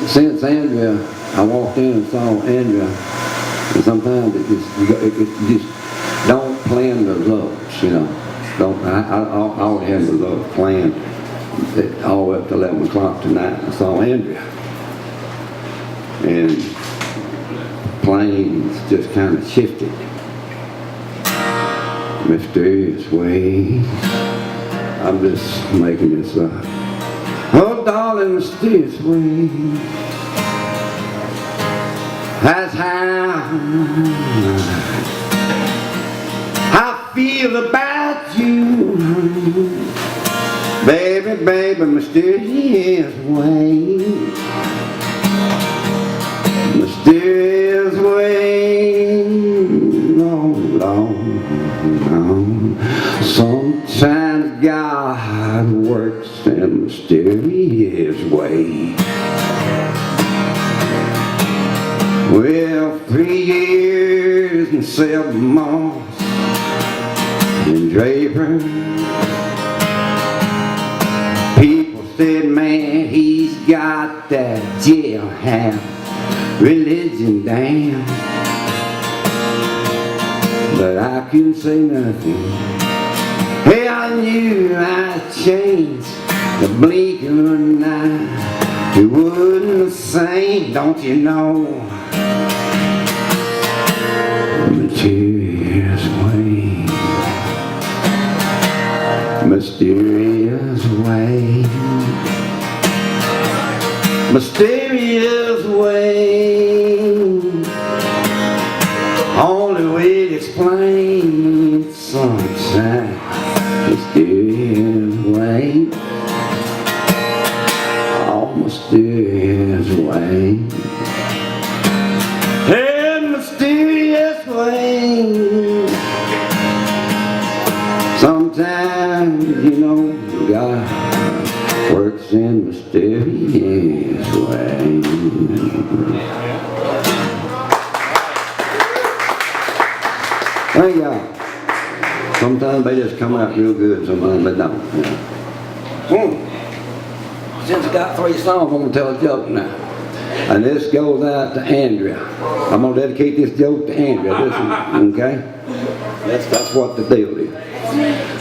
Since Andrea, I walked in and saw Andrea, and sometimes it just don't plan the loves, you know. Don't I always had the love planned all the way up to 11 o'clock tonight. I saw Andrea, and planes just kind of shifted. Mysterious ways. I'm just making this up. Oh, darling, mysterious ways. That's how I feel about you, baby, baby, mysterious ways, mysterious ways, long, long, long. Sometimes God works in mysterious ways. Well, 3 years and 7 months in Draper. People said, man, he's got that jailhouse religion down. But I couldn't say nothing. Hey, I knew I'd change the blink of an eye. It wasn't the same, don't you know? Mysterious ways, mysterious ways, mysterious ways. Only way to explain it sometimes. Mysterious ways, all mysterious ways. Mysterious ways. Sometimes, you know, God works in mysterious ways. Thank y'all. Sometimes they just come out real good, sometimes they don't. Since I got 3 songs, I'm going to tell a joke now. And this goes out to Andrea. I'm going to dedicate this joke to Andrea. Listen, okay? That's what the deal is.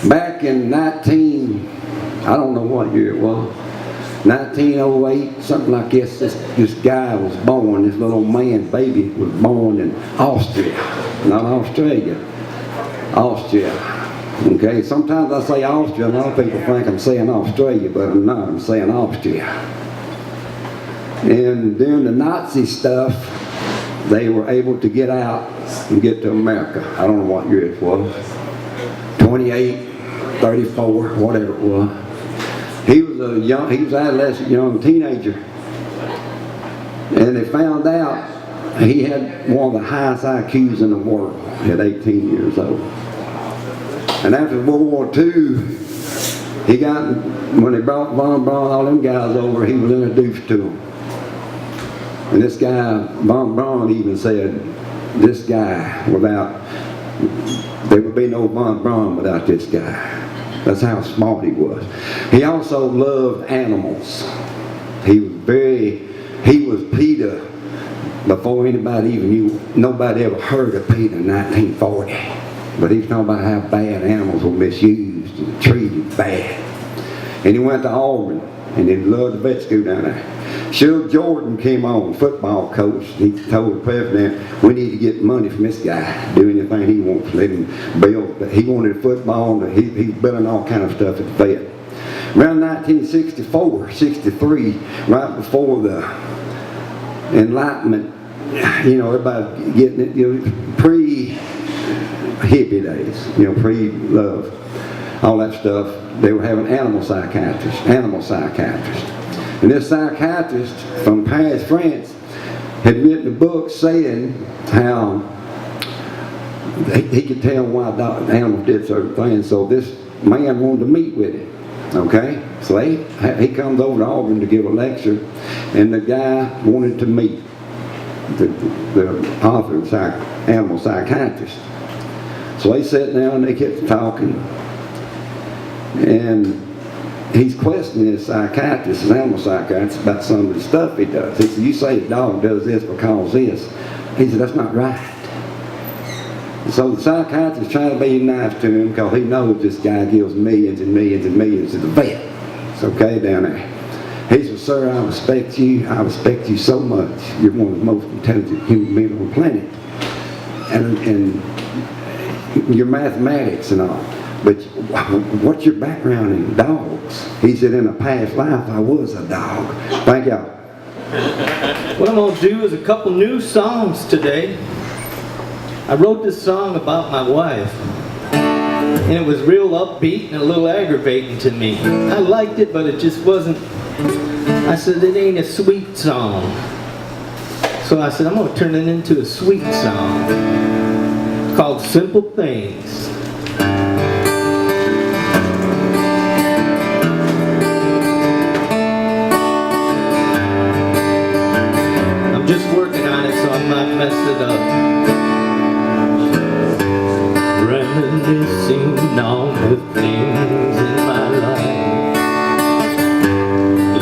Back in I don't know what year it was, 1908, something like this, this guy was born, this little man, baby, was born in Austria. Not Australia. Austria. Okay? Sometimes I say Austria, and a lot of people think I'm saying Australia, but I'm not. I'm saying Austria. And during the Nazi stuff, they were able to get out and get to America. I don't know what year it was. 28, 34, whatever it was. He was an adolescent young teenager. And they found out he had one of the highest IQs in the world at 18 years old. And after World War II, when they brought Von Braun, all them guys over, he was introduced to them. And this guy, Von Braun, even said, this guy, there would be no Von Braun without this guy. That's how smart he was. He also loved animals. He was Peter before anybody even knew, nobody ever heard of Peter in 1940. But he was talking about how bad animals were misused and treated bad. And he went to Auburn, and he loved the vet school down there. Shug Jordan came on, football coach. He told the president, we need to get money from this guy, do anything he wants, let him build. But he wanted football, and he was building all kind of stuff at the vet. Around 1964, 63, right before the Enlightenment, you know, everybody getting it, you know, pre-hippie days, you know, pre-love, all that stuff. They were having animal psychiatrists. And this psychiatrist from Paris, France, had written a book saying how he could tell why animals did certain things. So this man wanted to meet with him. Okay, so he comes over to Auburn to give a lecture, and the guy wanted to meet the author, animal psychiatrist. So they sat down and they kept talking, and he's questioning his psychiatrist, his animal psychiatrist, about some of the stuff he does. He said, "You say the dog does this because this." He said, "That's not right." So the psychiatrist trying to be nice to him because he knows this guy gives millions and millions and millions to the vet. It's okay down there. He said, "Sir, I respect you. I respect you so much. You're one of the most intelligent human beings on the planet. And your mathematics and all. But what's your background in dogs?" He said, "In a past life, I was a dog." Thank y'all. What I'm going to do is a couple new songs today. I wrote this song about my wife, and it was real upbeat and a little aggravating to me. I liked it, but it just wasn't. I said, it ain't a sweet song. So I said, I'm going to turn it into a sweet song. It's called Simple Things. I'm just working on it, so I might mess it up. Reminiscing on the things in my life.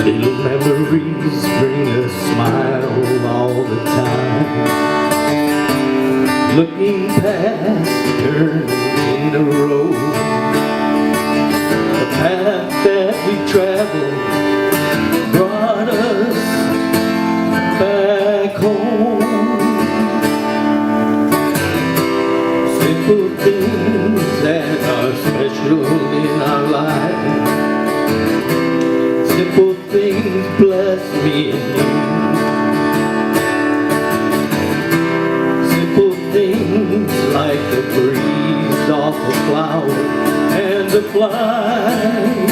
Little memories bring a smile all the time. Looking past turns in the road, the path that we traveled brought us back home. Simple things that are special in our lives. Simple things bless me and you. Simple things like the breeze off a flower and the flight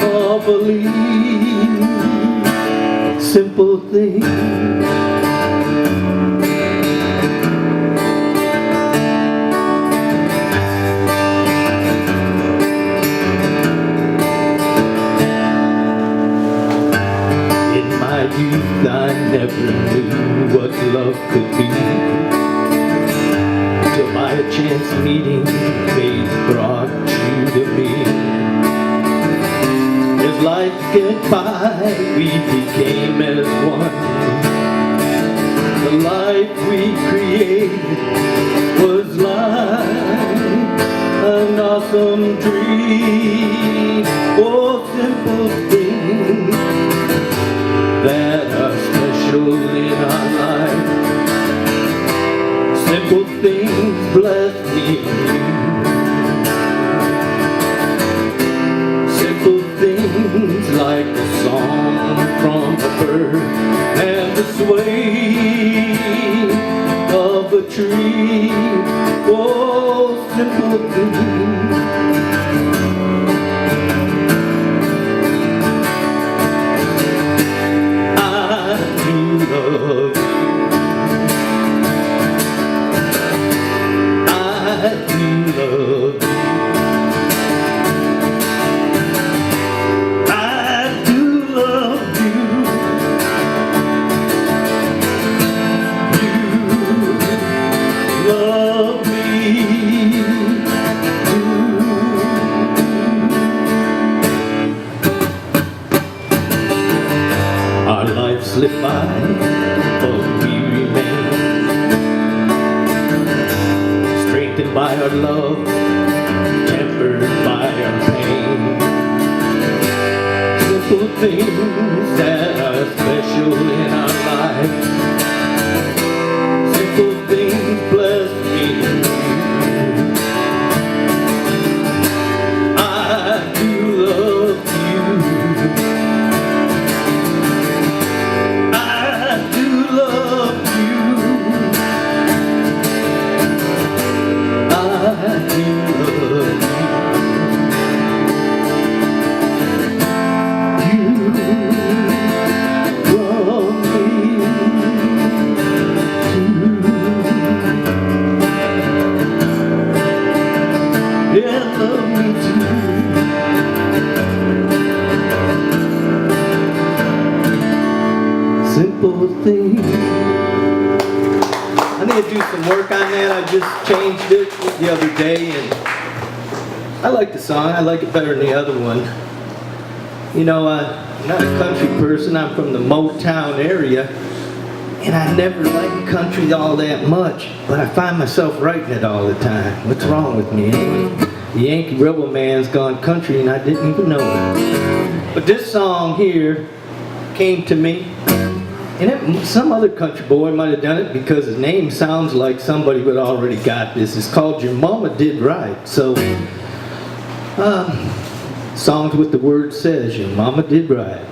of a leaf. Simple things. Youth, I never knew what love could be, till by a chance meeting fate brought you to me. As life get by, we became as one. The life we created was like an awesome dream. Oh, simple things that are special in our life. Simple things bless me and you. Simple things like the song from a bird and the sway of a tree. Oh, simple things. Love you. I do love you. I do love you. You love me too. Our lives slip by, but we remain strengthened by our love, tempered by our pain. Simple things that are special in our lives. Simple things bless me and you. I do love some work on that. I just changed it the other day, and I like the song. I like it better than the other one. You know, I'm not a country person. I'm from the Motown area, and I never liked country all that much, but I find myself writing it all the time. What's wrong with me anyway? The Yankee Rebel man's gone country, and I didn't even know it. But this song here came to me, and some other country boy might have done it because his name sounds like somebody who had already got this. It's called Your Mama Did Right. So, songs with the word says, Your Mama Did Right.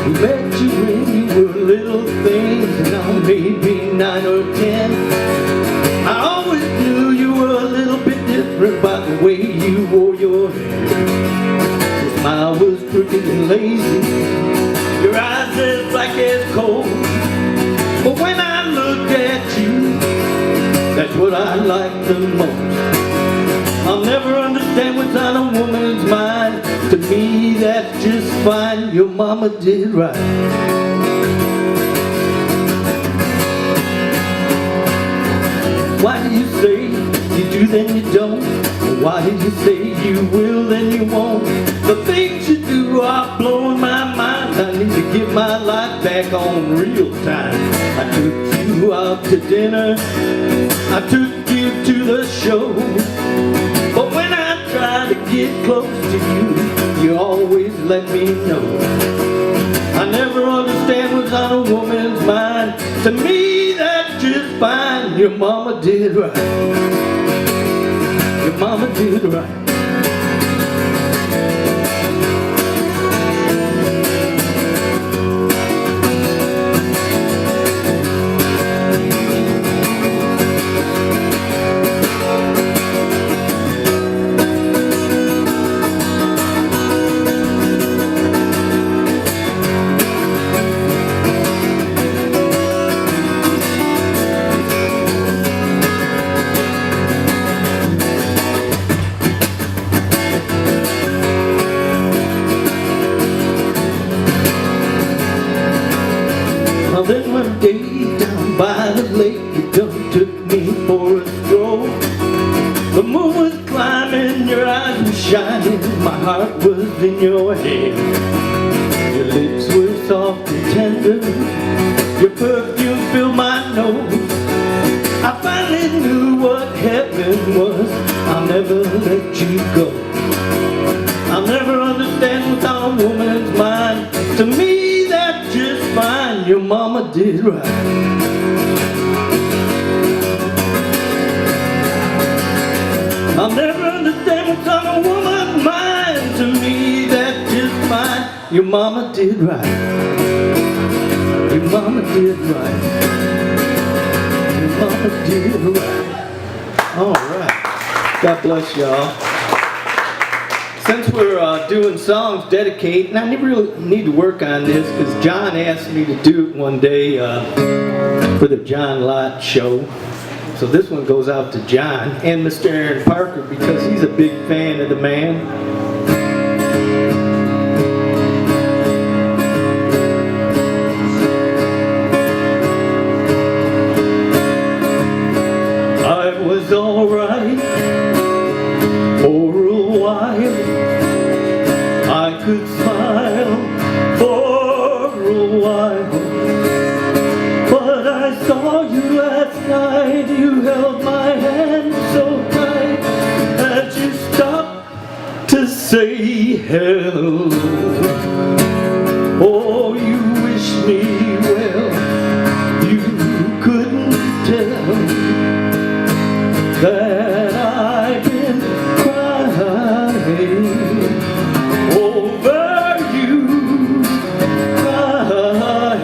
Met you when you were little things, and now maybe 9 or 10. I always knew you were a little bit different by the way you wore your hair. Your smile was crooked and lazy, your eyes as black as coal. But when I look at you, that's what I like the most. I'll never understand what's on a woman's mind. To me, that's just fine. Your mama did right. Why do you say you do then you don't? Why did you say you will then you won't? The things you do are blowing my mind. I need to get my life back on real time. I took you out to dinner, I took you to the show. But when I try to get close to you, you always let me know. I never understand what's on a woman's mind. To me, that's just fine. Your mama did right. Your mama did right. Well, then one day down by the lake, you done took me for a stroll. The moon was climbing, your eyes were shining, my heart was in your hand. Your lips were soft and tender, your perfume filled my nose. I finally knew what heaven was. I'll never let you go. I'll never understand what's on a woman's mind. To me, that's just fine. Your mama did right. I'll never understand what's on a woman's mind. To me, that's just fine. Your mama did right. Your mama did right. Your mama did right. All right. God bless y'all. Since we're doing songs dedicated, and I really need to work on this because John asked me to do it one day for the John Lott show. So this one goes out to John and Mr. Aaron Parker because he's a big fan of the man. I was alright for a while. I could smile for a while, but I saw you last night. You held my hand so tight that you stopped to say hello. Oh, you wish me well. You couldn't tell that I've been crying over you, crying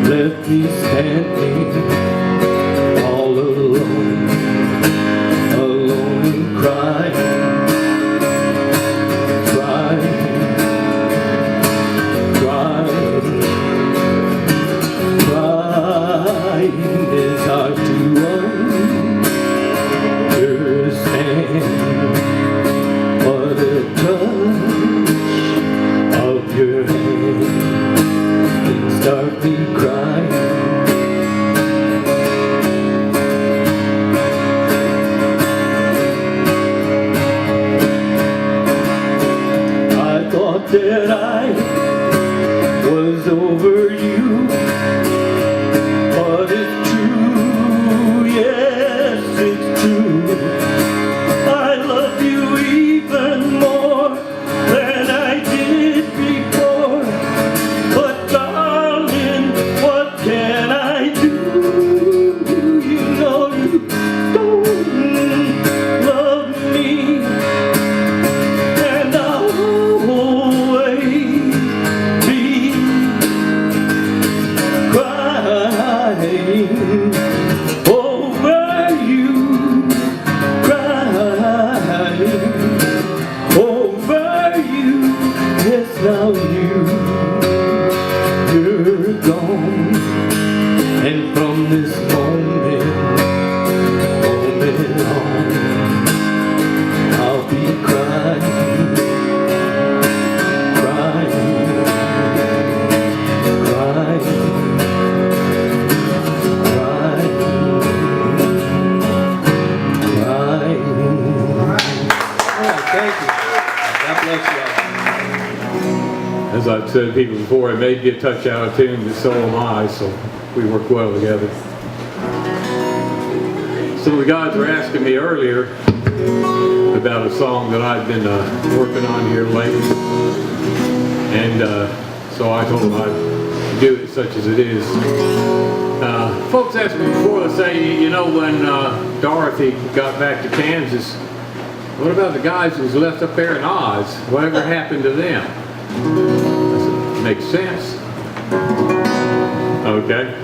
left me standing all alone, alone and crying, crying, crying, crying. It's hard to understand what a touch of your hand can start me crying. I thought that I was over you, but it's true, yes, it's true. I love you even more than I did before. But darling, what can I do? You know you don't love me, and I'll always be crying over you, crying over you. Yes, now you're gone, and from this moment on, I'll be crying, crying, crying, crying, crying. All right, thank you. God bless you all. As I've said to people before, I may be a touch out of tune, but so am I, so we work well together. Some of the guys were asking me earlier about a song that I've been working on here lately, and so I told them I'd do it such as it is. Folks asked me before, they say, you know, when Dorothy got back to Kansas, what about the guys who was left up there in Oz? Whatever happened to them? I said, makes sense. Okay.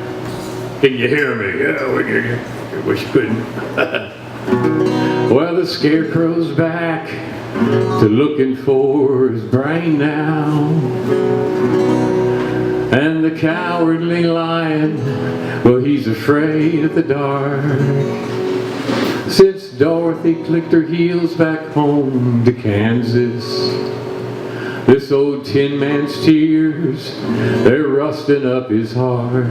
Can you hear me? Yeah, we can hear you. I wish you couldn't. Well, the scarecrow's back to looking for his brain now. And the cowardly lion, well, he's afraid of the dark. Since Dorothy clicked her heels back home to Kansas, this old tin man's tears, they're rusting up his heart.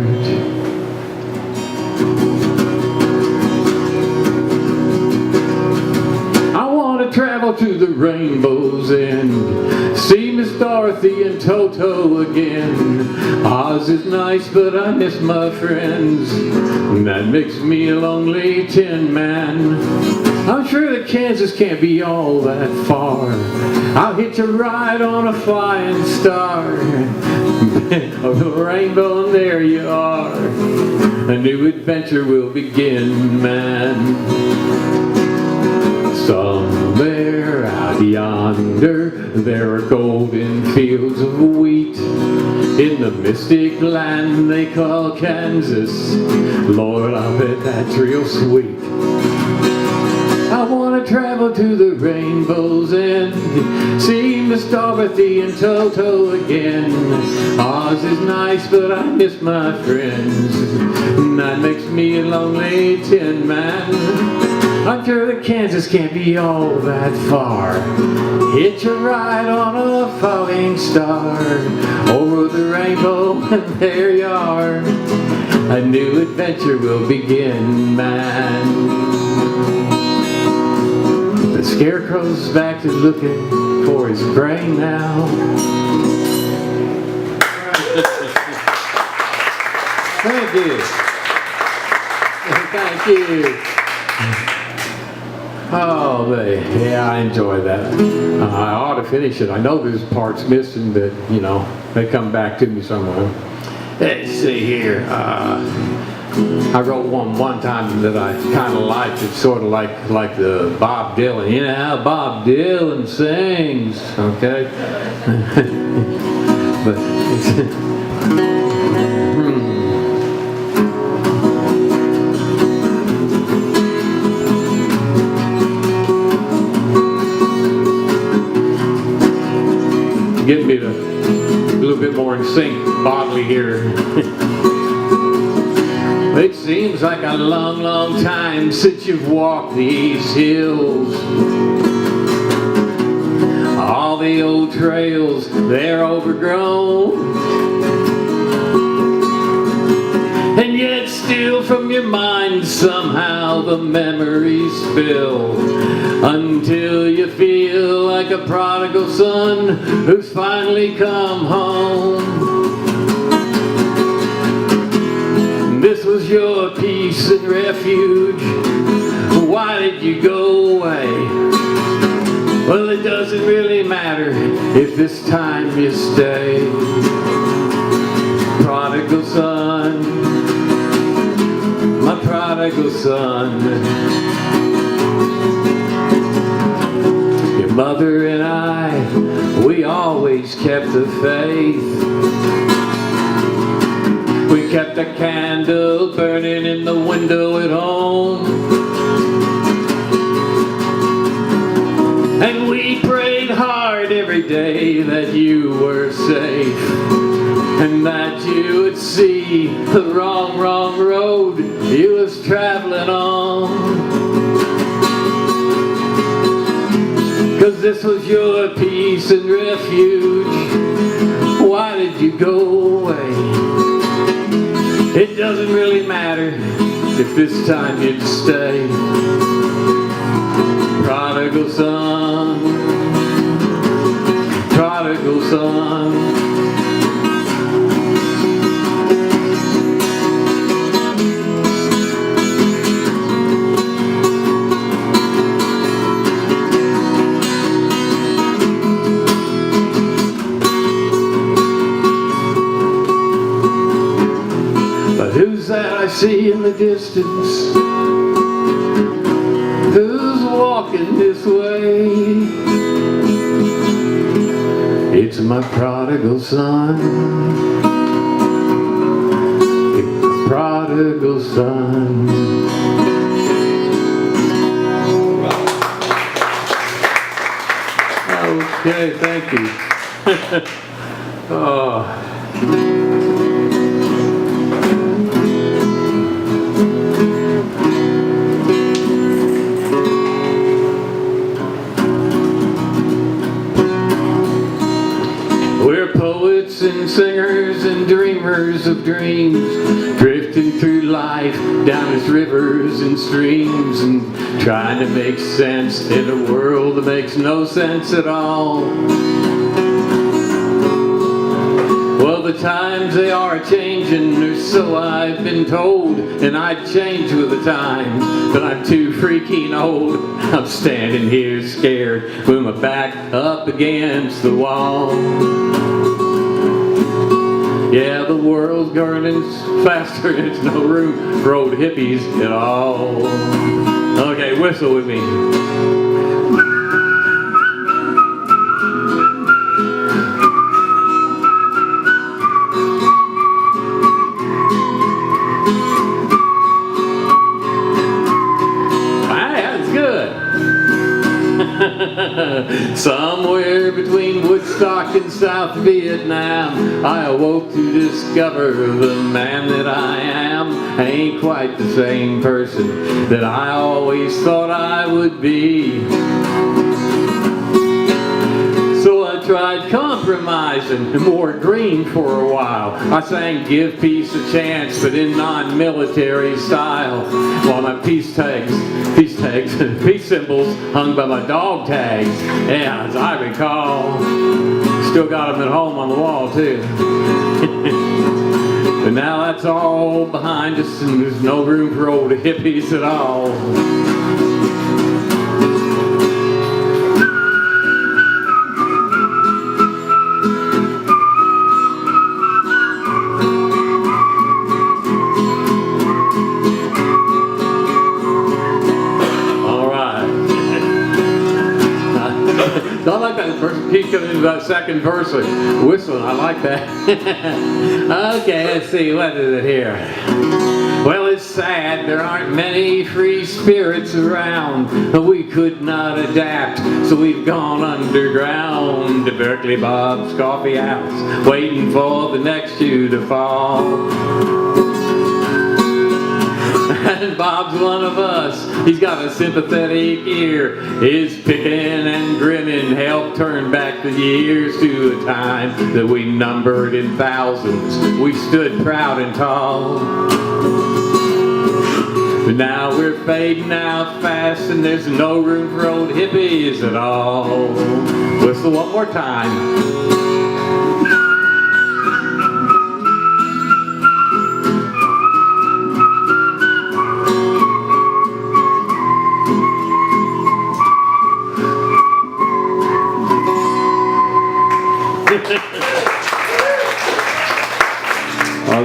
I want to travel to the rainbow's end, see Miss Dorothy and Toto again. Oz is nice, but I miss my friends, and that makes me a lonely tin man. I'm sure that Kansas can't be all that far. I'll hitch a ride on a flying star of the rainbow, and there you are. A new adventure will begin, man. Somewhere out yonder, there are golden fields of wheat. In the mystic land they call Kansas, Lord, I bet that's real sweet. I want to travel to the rainbow's end, see Miss Dorothy and Toto again. Oz is nice, but I miss my friends, and that makes me a lonely tin man. I'm sure that Kansas can't be all that far. Hitch a ride on a falling star over the rainbow, and there you are. A new adventure will begin, man. The scarecrow's back to looking for his brain now. Thank you. Thank you. Oh, yeah, I enjoy that. I ought to finish it. I know there's parts missing, but, you know, they come back to me somewhere. Let's see here. I wrote one time that I kind of liked. It's sort of like the Bob Dylan. You know how Bob Dylan sings, okay? But it's, me here. It seems like a long, long time since you've walked these hills. All the old trails, they're overgrown. And yet still from your mind somehow the memories spill, until you feel like a prodigal son who's finally come home. This was your peace and refuge. Why did you go away? Well, it doesn't really matter if this time you stay. Prodigal son, my prodigal son. Your mother and I, we always kept the faith. We kept a candle burning in the window at home. And we prayed hard every day that you were safe, and that you would see the wrong, wrong road you was traveling on. 'Cause this was your peace and refuge. Why did you go away? It doesn't really matter if this time you'd stay. Prodigal son, prodigal son. Who's that I see in the distance? Who's walking this way? It's my prodigal son. It's my prodigal son. Okay, thank you. Oh. We're poets and singers and dreamers of dreams, drifting through life down its rivers and streams, and trying to make sense in a world that makes no sense at all. Well, the times they are changing, or so I've been told, and I'd change with the times, but I'm too freaking old. I'm standing here scared with my back up against the wall. Yeah, the world's burning faster, there's no room for old hippies at all. Okay, whistle with me. Somewhere between Woodstock and South Vietnam, I awoke to discover the man that I am ain't quite the same person that I always thought I would be. So I tried compromising and wore green for a while. I sang "Give Peace a Chance," but in non-military style, while my peace tags and peace symbols hung by my dog tags. Yeah, as I recall, still got them at home on the wall too. But now that's all behind us, and there's no room for old hippies at all. I like that verse. Keep coming into that second verse, whistling. I like that. Okay, let's see. What is it here? Well, it's sad there aren't many free spirits around. We could not adapt, so we've gone underground to Berkeley Bob's Coffee House, waiting for the next shoe to fall. And Bob's one of us, he's got a sympathetic ear. His picking and grinning helped turn back the years to a time that we numbered in thousands. We stood proud and tall. But now we're fading out fast and there's no room for old hippies at all. Whistle one more time.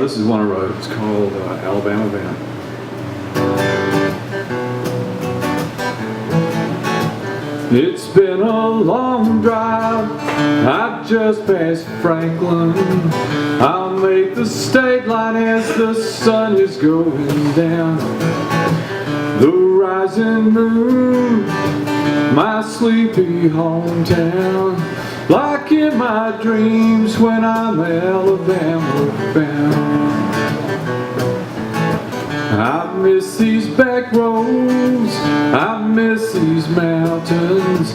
This is one I wrote. It's called Alabama Van. It's been a long drive. I've just passed Franklin. I'll make the state line as the sun is going down. The rising moon, my sleepy hometown, like in my dreams when I'm Alabama bound. I miss these back roads, I miss these mountains,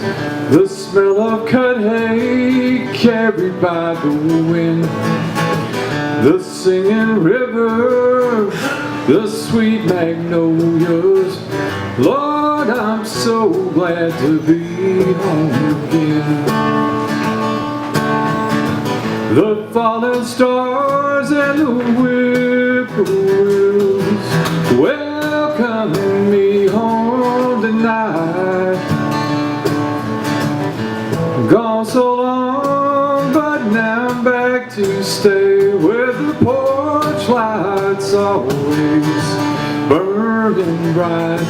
the smell of cut hay carried by the wind, the singing river, the sweet magnolias. Lord, I'm so glad to be home again. The fallen stars and the whippoorwills welcoming me home tonight. Gone so long, but now I'm back to stay where the porch lights always burning bright.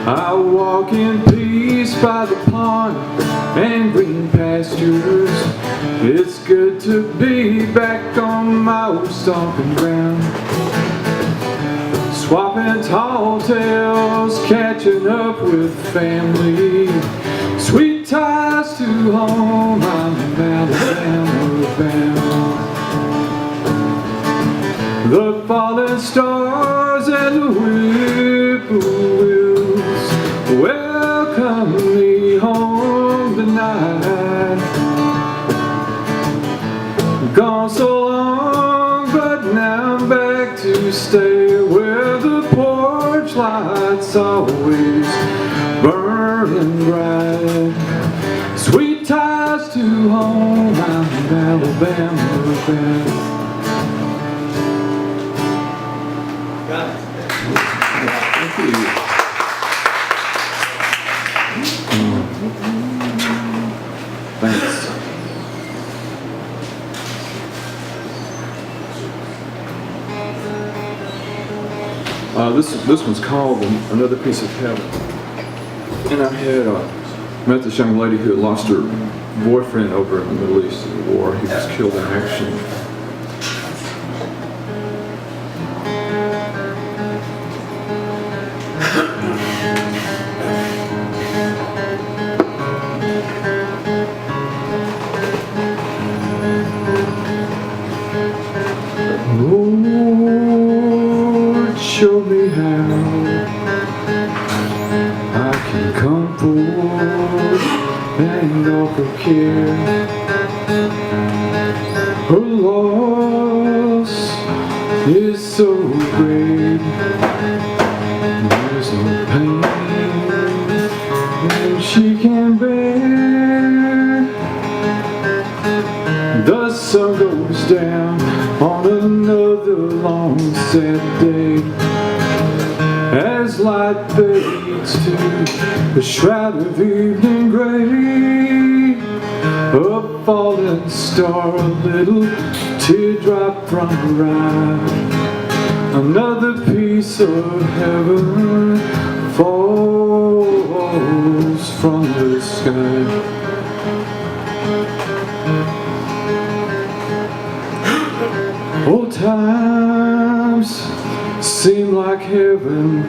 I walk in peace by the pond and green pastures. It's good to be back on my old stomping ground. Swapping tall tales, catching up with family. Sweet ties to home, I'm Alabama bound. The fallen stars and the whippoorwills welcome me home tonight. Gone so long, but now I'm back to stay where the porch lights always burning bright. Sweet ties to home, I'm Alabama bound. Thank you. Thanks. This one's called Another Piece of Heaven. And I had met this young lady who had lost her boyfriend over in the Middle East in the war. He was killed in action. Lord, show me how I can come forward and offer care. Her loss is so great. There's no pain that she can bear. The sun goes down on another long sad day, as light fades to a shroud of evening gray. A fallen star, a little teardrop from her eye. Another piece of heaven falls from the sky. Old times seemed like heaven.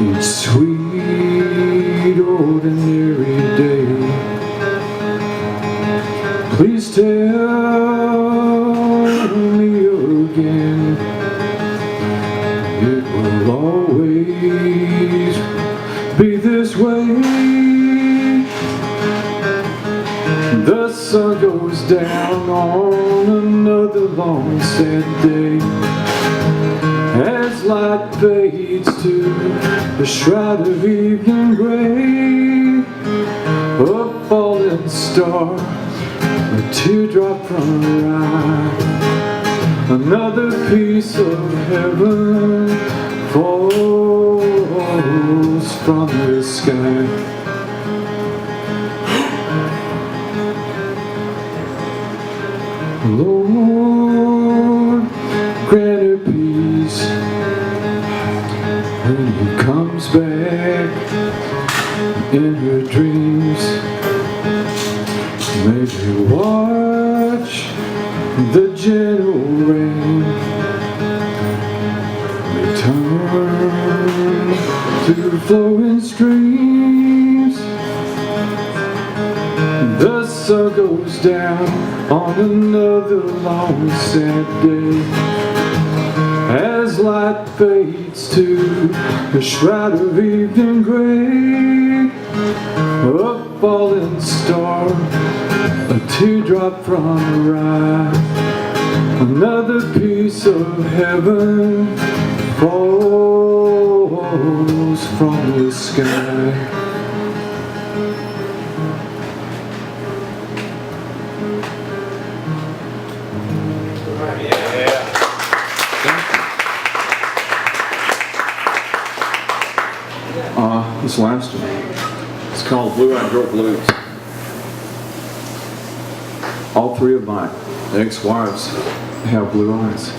Each sweet ordinary day. Please tell me again, it will always be this way. The sun goes down on another long sad day, as light fades to the shroud of evening gray. A falling star, a teardrop from her eye, another piece of heaven falls from the sky. Lord, grant her peace when he comes back in her dreams. Maybe watch the gentle rain return to flowing streams. The sun goes down on another long sad day, as light fades to the shroud of evening gray. A falling star, a teardrop from her eye, another piece of heaven falls from the sky. This last one, it's called Blue Eyed Girl Blues. All three of my ex-wives have blue eyes.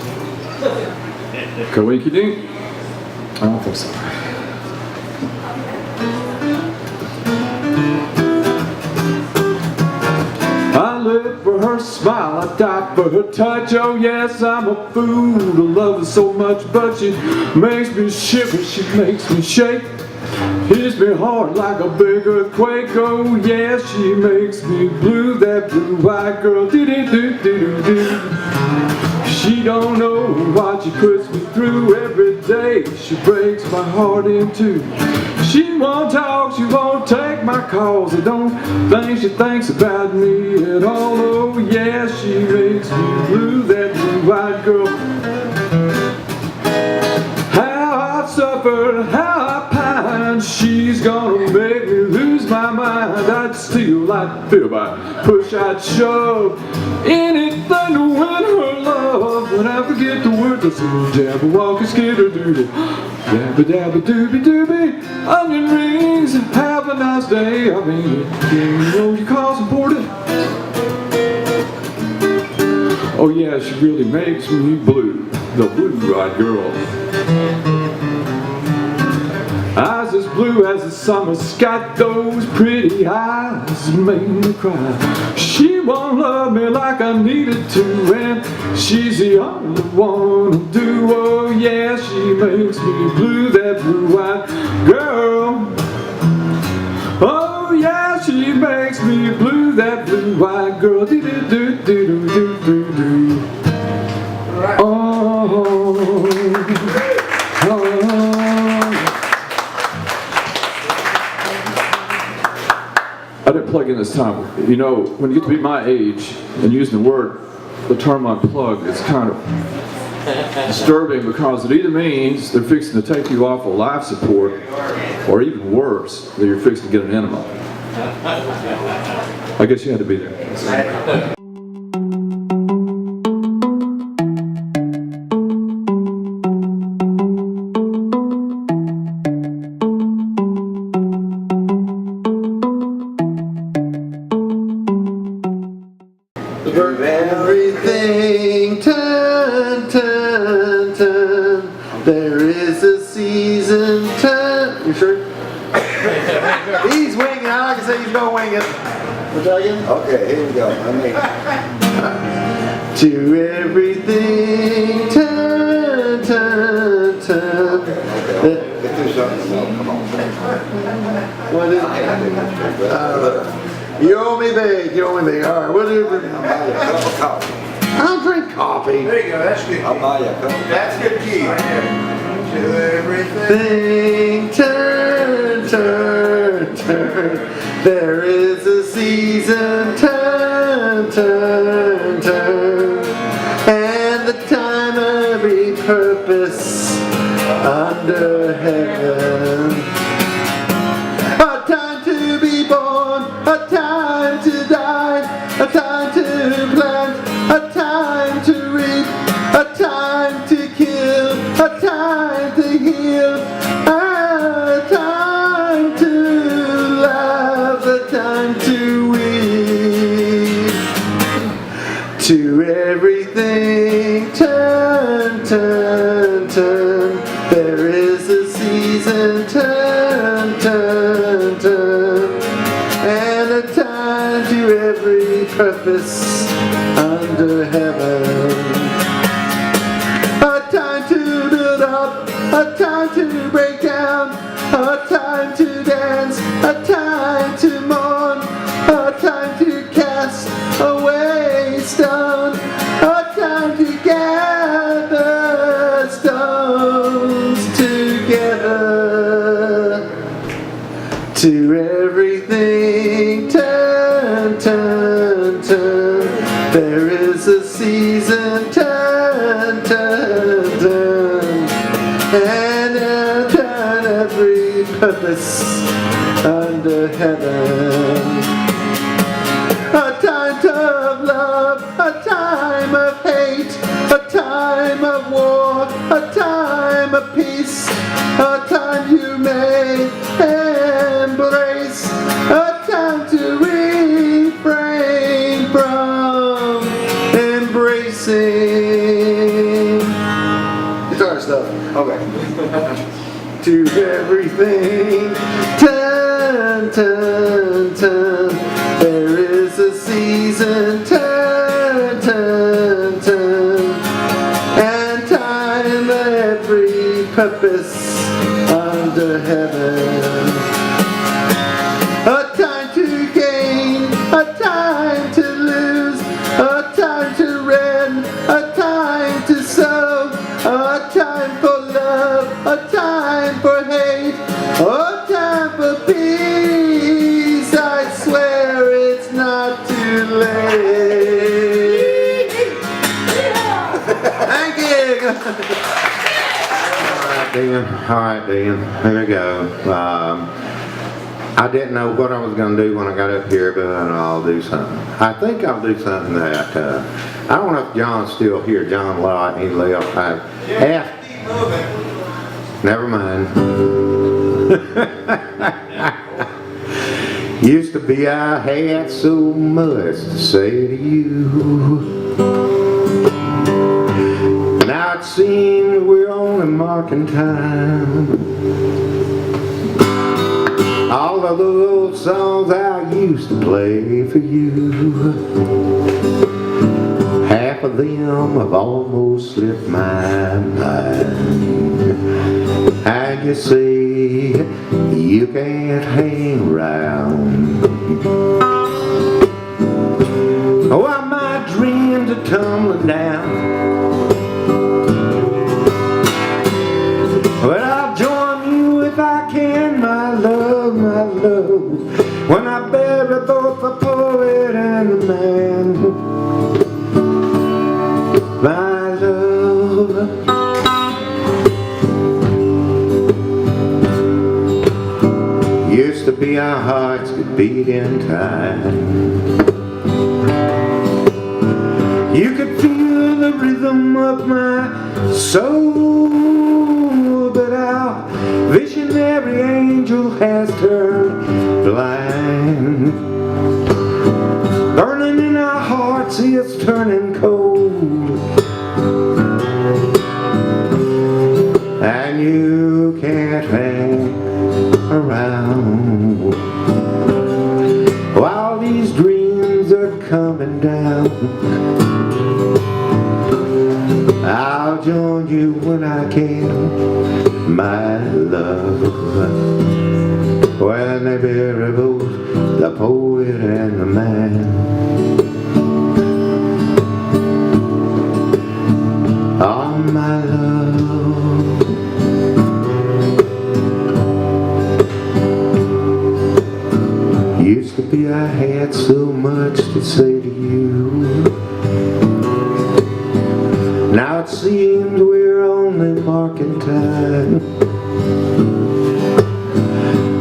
Kawiki dink? I don't think so. I live for her smile, I die for her touch. Oh yes, I'm a fool to love her so much, but she makes me shiver, she makes me shake. Hits me hard like a big earthquake. Oh yeah, she makes me blue, that blue-eyed girl. Do-do-do-do-do-do. She don't know what she puts me through every day. She breaks my heart in two. She won't talk, she won't take my calls. I don't think she thinks about me at all. Oh yeah, she makes me blue, that blue-eyed girl. How I've suffered, how I pine. She's gonna make me lose my mind. I'd steal, I'd fib, I'd push, I'd shove anything to win her love. When I forget the words, I say jabba walk a skitter doodle, dabba dabba dooby dooby, onion rings. Have a nice day. I mean, you know your call's important. Oh yeah, she really makes me blue, the blue-eyed girl. Eyes as blue as the summer sky, those pretty eyes make me cry. She won't love me like I needed to, and she's the only one to do. Oh yeah, she makes me blue, that blue-eyed girl. Oh yeah, she makes me blue, that blue-eyed girl. Do-do-do-do-do-do-do. I didn't plug in this time. You know, when you get to be my age and using the term unplugged, it's kind of disturbing because it either means they're fixing to take you off of life support, or even worse, that you're fixing to get an enema. I guess you had to be there. Everything turn, turn, turn. There is a season turn. You sure? He's winging. I can say he's gonna wing it. We're talking? Okay, here we go. To everything turn, What is it? You owe me big. You owe me big. All right. What is it? I'll buy you a cup of coffee. I'll drink coffee. There you go, that's good. I'll buy you a cup of coffee. That's good key. To everything. Thing, turn, turn, turn. There is a season, turn, turn, turn. And the time of repurpose under heaven. A time to be born, a time to die, a time to plant, a time to reap, a time to kill, a time to heal, a time to love, a time to weep. To everything, turn, turn, turn. There is a season, turn, turn, turn. And a time to every purpose under heaven. A time to build up, a time to break down, a time to dance, a time to mourn, a time to cast away stone, a time to gather stones together. To everything, turn, turn, turn. There is a season, turn, turn, turn. And turn every purpose under heaven. A time of love, a time of hate, a time of war, a time of peace, a time you may embrace, a time to refrain from embracing. Guitar stuff. Okay. To everything, turn, turn, turn. There is a season, turn, turn, turn. And time every purpose under heaven. A time to gain, a time to lose, a time to rend, a time to sow, a time for love, a time for hate, a time for peace. I swear it's not too late. Thank you. All right, Dan. Here we go. I didn't know what I was going to do when I got up here, but I'll do something. I think I'll do something that I don't know if John's still here. John Lott, he left. I asked. Never mind. Used to be I had so much to say to you. Now it seems we're only marking time. All of those old songs I used to play for you, half of them have almost slipped my mind. And you see, you can't hang around. Oh, my dreams are tumbling down. But I'll join you if I can, my love, my love. When I bury both the poet and the man, my love. Used to be our hearts could beat in time. You could feel the rhythm of my soul, but our visionary angel has turned blind. Burning in our hearts, it's turning cold, and you can't hang around while these dreams are coming down. I'll join you when I can, my love. when they bury both the poet and the man. Oh, my love, used to be I had so much to say to you. Now it seems we're only marking time.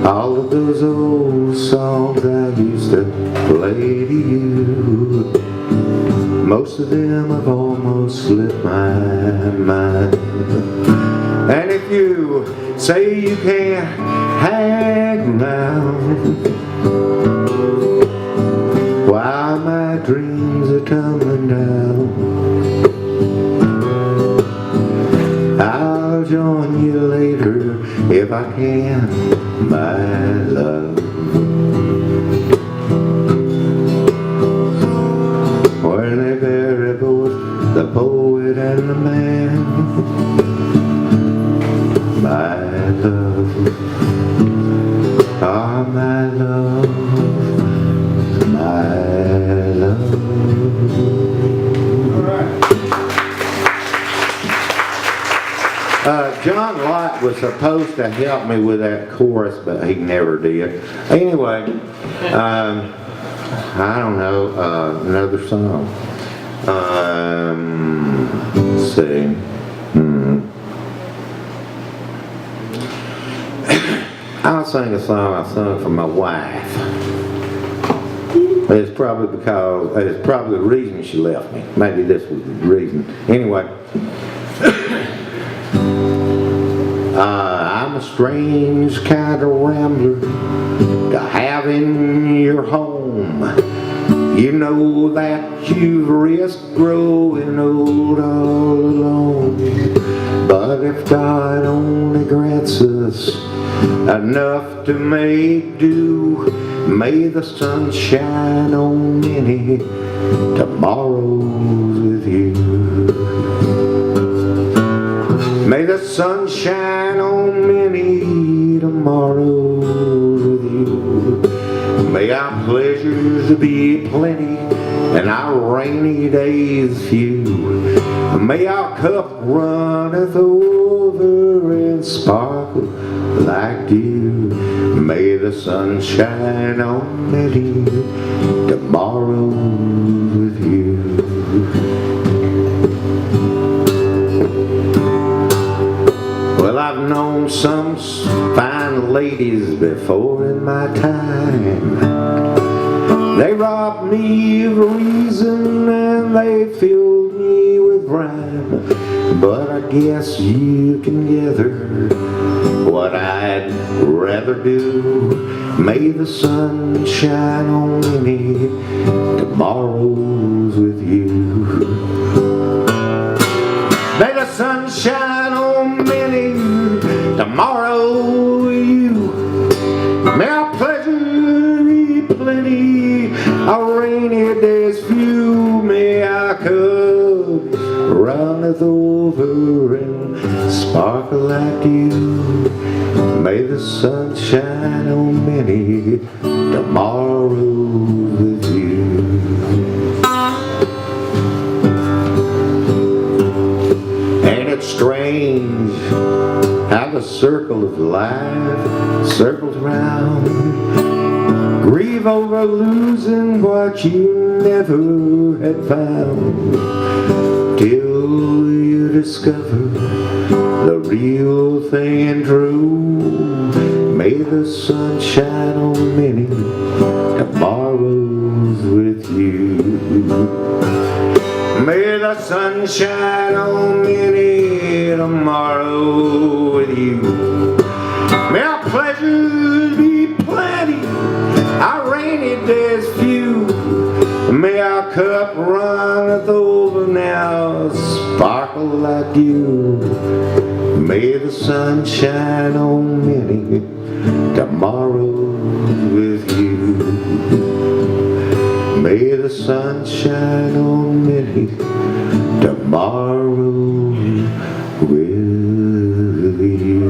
All of those old songs I used to play to you, most of them have almost slipped my mind. And if you say you can't hang around while my dreams are tumbling down, I'll join you later if I can, my love. When they bury both the poet and the man, my love, ah, my love, my love. John Lott was supposed to help me with that chorus, but he never did. Anyway, I don't know, another song. Let's see. I'll sing a song I sung for my wife. It's probably the reason she left me. Maybe this was the reason. Anyway. I'm a strange kind of rambler to have in your home. You know that you've risked growing old all alone. But if God only grants us enough to make do, may the sun shine on many tomorrows with you. May the sun shine on many tomorrows with you. May our pleasures be plenty and our rainy days few. May our cup runneth over and sparkle like dew. May the sun shine on many tomorrows with you. Well, I've known some fine ladies before in my time. They robbed me of reason and they filled me with rhyme. But I guess you can gather what I'd rather do. May the sun shine on many tomorrows with you. May the sun shine on many tomorrow with you. May our pleasure be plenty, our rainy days few. May our cups runneth over and sparkle like dew. May the sun shine on many tomorrows with you. It's strange how the circle of life circles round. Grieve over losing what you never had found, till you discover the real thing and true. May the sun shine on many tomorrows with you. May the sun shine on many tomorrow with you. May our pleasures be plenty, our rainy days few. May our cup runneth over now, sparkle like dew. May the sun shine on many tomorrows with you. May the sun shine on many tomorrows with you.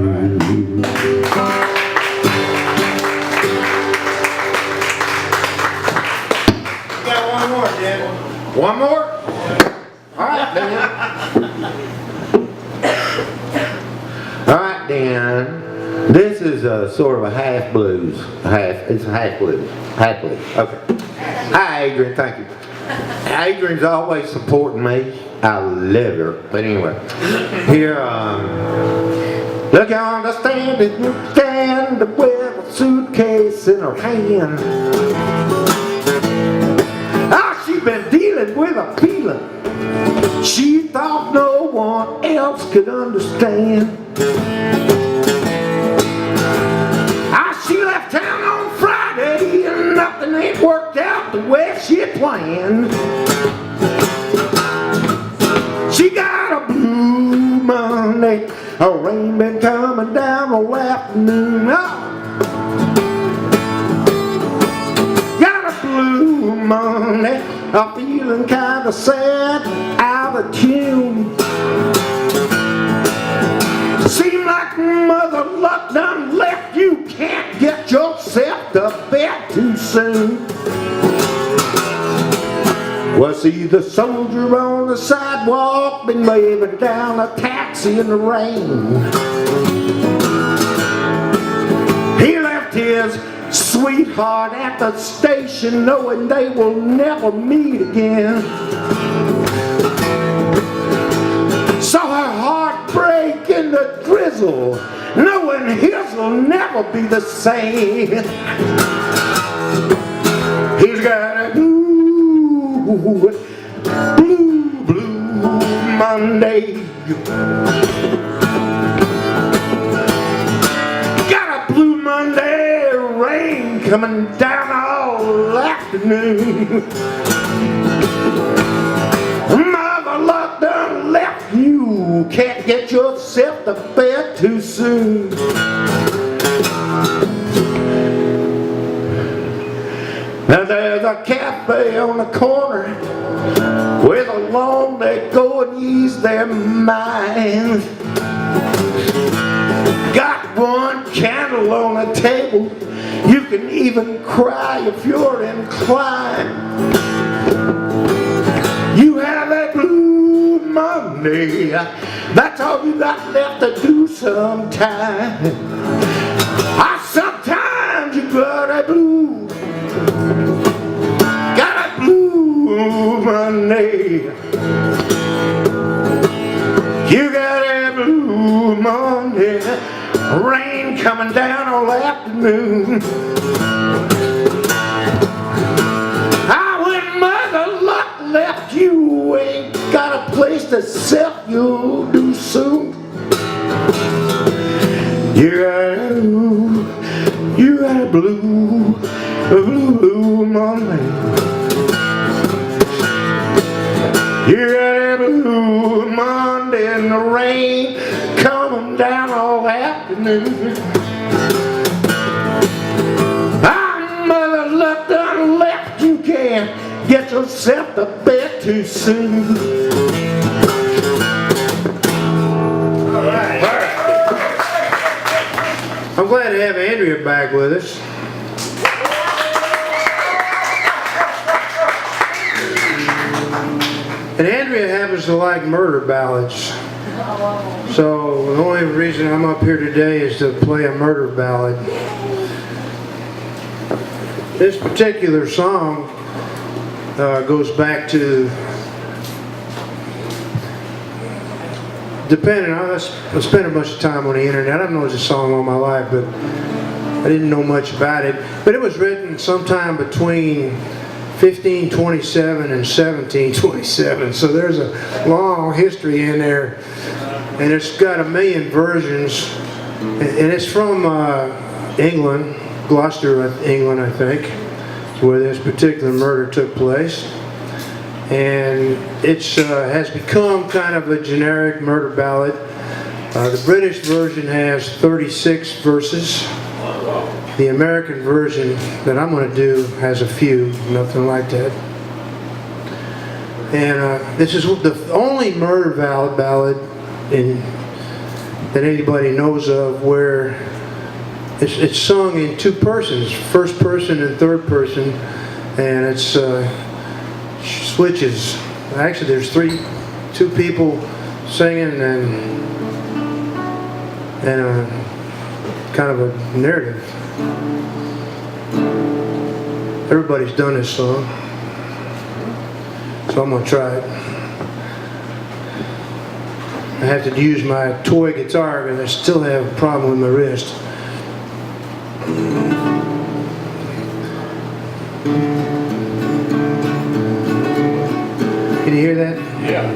then. This is a sort of a half blues. It's a half blues. Half blues. Okay. Hi, Adrian. Thank you. Adrian's always supporting me. I love her. But anyway, here, look, you understand it. You stand with a suitcase in her hand. Ah, she been dealing with a feeling she thought no one else could understand. She left town on Friday and nothing ain't worked out the way she had planned. She got a blue Monday, a rain been coming down all afternoon. Oh. Got a blue Monday, I'm feeling kinda sad, out of tune. Seem like Mother Luck done left you, can't get yourself to bed too soon. Well, see the soldier on the sidewalk been waving down a taxi in the rain. He left his sweetheart at the station knowing they will never meet again. Saw her heart break in the drizzle, knowing his will never be the same. He's got a blue Monday. Got a blue Monday, rain coming down all afternoon. Mother Luck done left you, can't get yourself to bed too soon. Now there's a cafe on the corner with a lawn that go and ease their minds. Got one candle on the table, you can even cry if you're inclined. You have a blue Monday, that's all you got left to do sometime. Sometimes you got a blue Monday. You got a blue Monday, rain coming down all afternoon. When Mother Luck left you, ain't got a place to set you do soon. You got a blue Monday. You got a blue Monday and the rain coming down all afternoon. Mother Luck done left, you can't get yourself to bed too soon. All right. I'm glad to have Andrea back with us. And Andrea happens to like murder ballads. So the only reason I'm up here today is to play a murder ballad. This particular song goes back to, depending on, I spent a bunch of time on the internet. I've known this song all my life, but I didn't know much about it. But it was written sometime between 1527 and 1727, so there's a long history in there, and it's got 1 million versions, and it's from England, Gloucester, England, I think, where this particular murder took place, and it has become kind of a generic murder ballad. The British version has 36 verses. The American version that I'm going to do has a few, nothing like that. And this is the only murder ballad that anybody knows of where it's sung in two persons, first person and third person, and it's switches. Actually, there's two people singing, and and a kind of a narrative. Everybody's done this song, so I'm gonna try it. I have to use my toy guitar because I still have a problem with my wrist. Can you hear that? Yeah.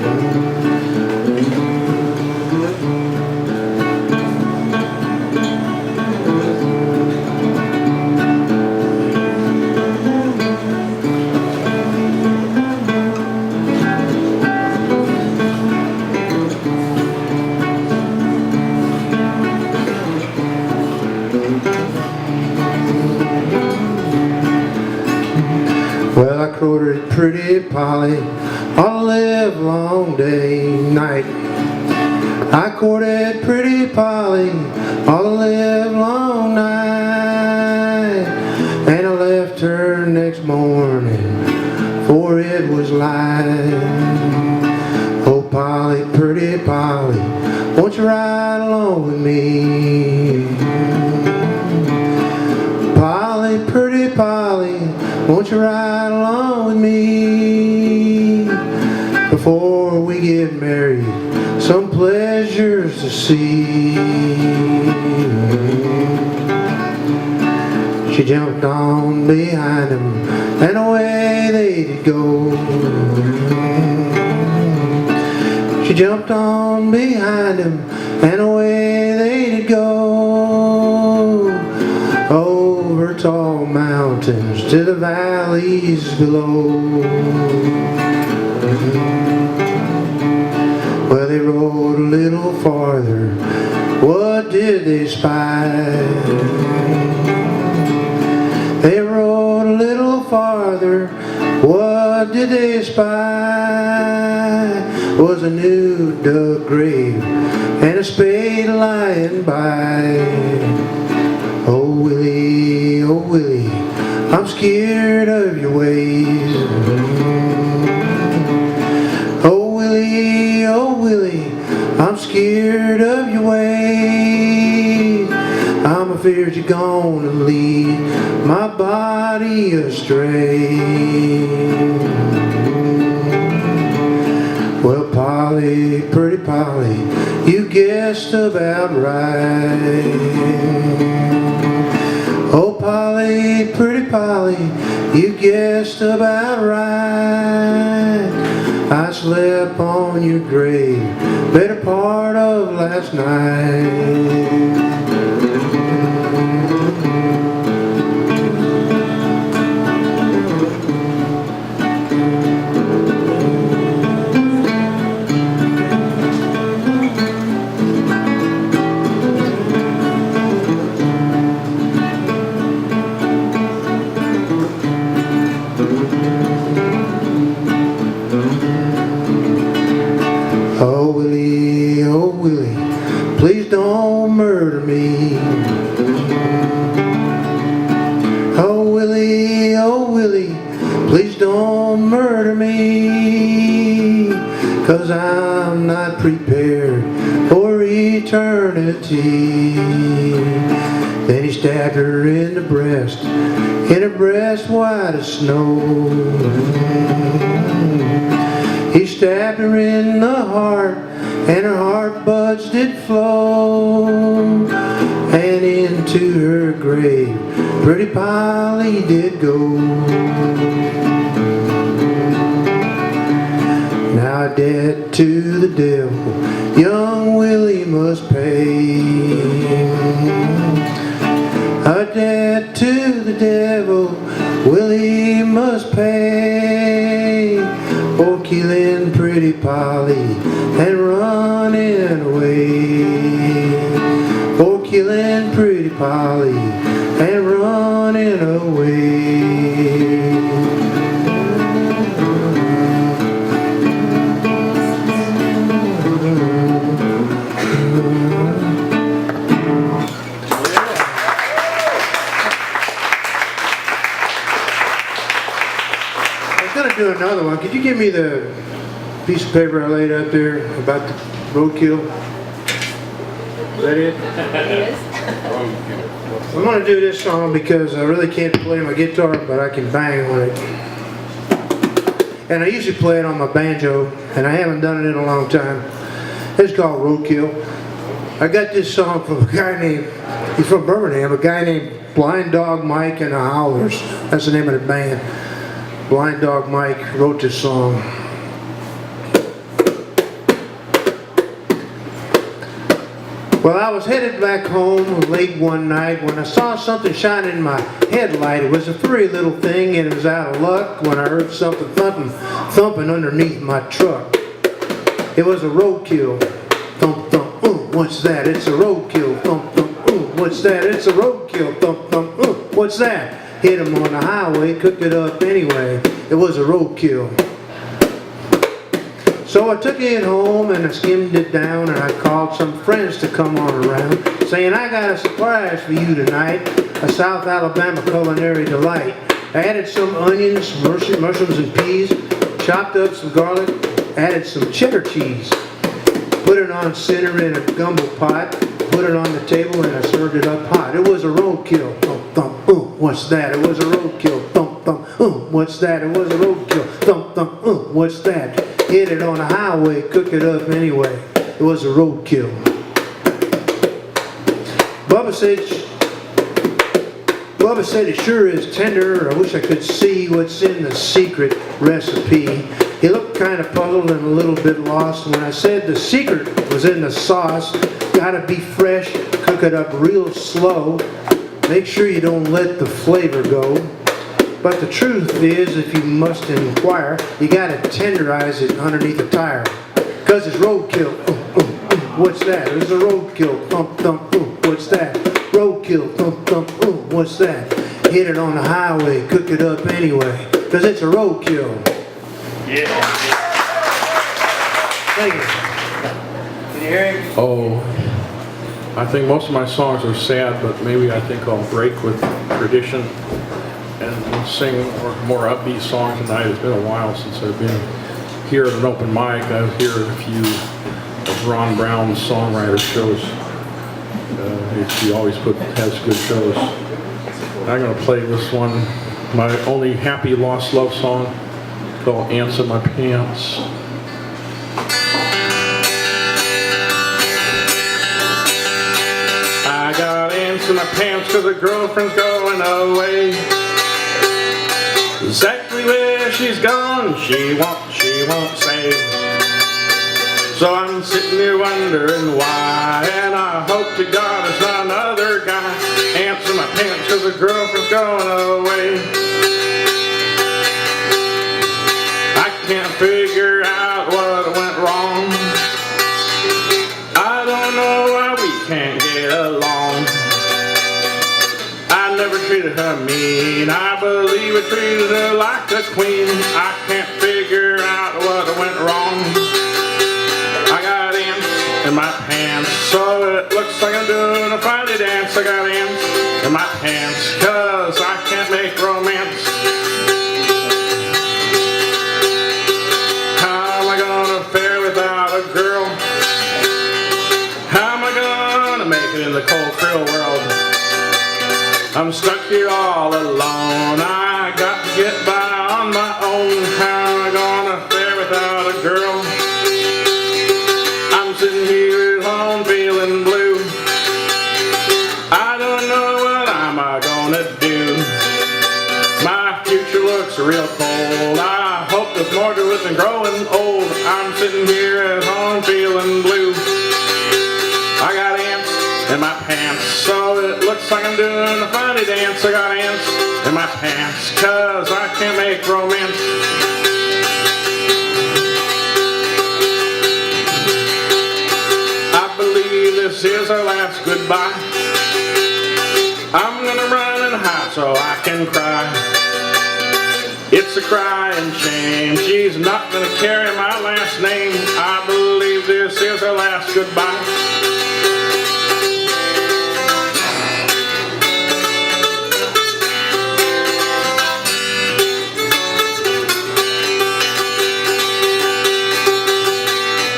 Well, I quoted Pretty Polly all live long day, night. I courted Pretty Polly all live long night, and I left her next morning, for it was light. Oh, Polly, Pretty Polly, won't you ride along with me? Polly, Pretty Polly, won't you ride along with me? Before we get married, some pleasures to see. She jumped on behind him, and away they did go. She jumped on behind him, and away they did go. Over tall mountains to the valleys below. Well, they rode a little farther. What did they spy? They rode a little farther. What did they spy? Was a new dug grave and a spade lying by. Oh Willie, I'm scared of your ways. Oh Willie, I'm scared of your ways. I'm afraid you're gonna lead my body astray. Well, Polly, Pretty Polly, you guessed about right. Oh, Polly, Pretty Polly, you guessed about right. I slept on your grave better part of last night. Oh Willie, please don't murder me. Oh Willie, please don't murder me. 'Cause I'm not prepared for eternity. Then he stabbed her in the breast white as snow. He stabbed her in the heart, and her heart buds did flow. And into her grave, Pretty Polly did go. Now a debt to the devil, young Willie must pay. A debt to the devil, Willie must pay. For killing Pretty Polly and running away. For killing Pretty Polly and running away. Do another one. Could you give me the piece of paper I laid up there about the roadkill? that it? I'm going to do this song because I really can't play my guitar, but I can bang on it. And I usually play it on my banjo, and I haven't done it in a long time. It's called Roadkill. I got this song from a guy named, he's from Birmingham, a guy named Blind Dog Mike and the Howlers. That's the name of the band. Blind Dog Mike wrote this song. Well, I was headed back home late one night when I saw something shining in my headlight. It was a furry little thing and it was out of luck when I heard something thumping underneath my truck. It was a roadkill. Thump, thump, what's that? It's a roadkill. Thump, thump, what's that? It's a roadkill. Thump, thump, what's that? Hit him on the highway, cooked it up anyway. It was a roadkill. So I took it home and I skimmed it down and I called some friends to come on around, saying I got a surprise for you tonight, a South Alabama culinary delight. I added some onions, mushrooms and peas, chopped up some garlic, added some cheddar cheese, put it on center in a gumbo pot, put it on the table and I served it up hot. It was a roadkill. Thump, thump, what's that? It was a roadkill. Thump, thump, what's that? It was a roadkill. Thump, thump, what's that? Hit it on the highway, cook it up anyway. It was a roadkill. Bubba said it sure is tender. I wish I could see what's in the secret recipe. He looked kind of puzzled and a little bit lost when I said the secret was in the sauce. Gotta be fresh, cook it up real slow. Make sure you don't let the flavor go. But the truth is, if you must inquire, you gotta tenderize it underneath the tire. Cause it's roadkill. What's that? It's a roadkill. Thump, thump, what's that? Roadkill. Thump, thump, what's that? Hit it on the highway, cook it up anyway. Cause it's a roadkill. Yeah. Thank you. Can you hear him? Oh, I think most of my songs are sad, but maybe I think I'll break with tradition and sing more upbeat songs tonight. It's been a while since I've been here at an open mic. I've heard a few of Ron Brown's songwriter shows. He always has good shows. I'm going to play this one, my only happy lost love song, called Ants in My Pants. I got ants in my pants cause the girlfriend's going away. Exactly where she's gone, she won't say. So I'm sitting here wondering why, and I hope to God it's not another guy. Ants in my pants cause the girlfriend's going away. I can't figure out what went wrong. I don't know why we can't get along. I never treated her mean, I believe I treated her like a queen. I can't figure out what went wrong. I got ants in my pants, so it looks like I'm doing a Friday dance. I got ants in my pants, cause I can't make romance. How am I gonna fare without a girl? How am I gonna make it in the cold, cruel world? I'm stuck here all alone, I got to get by on my own. How am I gonna fare without a girl? I'm sitting here at home feeling blue. I don't know what am I gonna do. My future looks real cold, I hope there's more to it than growing old. I'm sitting here at home feeling blue. I got ants in my pants, so it looks like I'm doing a funny dance. I got ants in my pants, cause I can't make romance. I believe this is our last goodbye. I'm gonna run and hide so I can cry. It's a crying shame, she's not gonna carry my last name. I believe this is our last goodbye.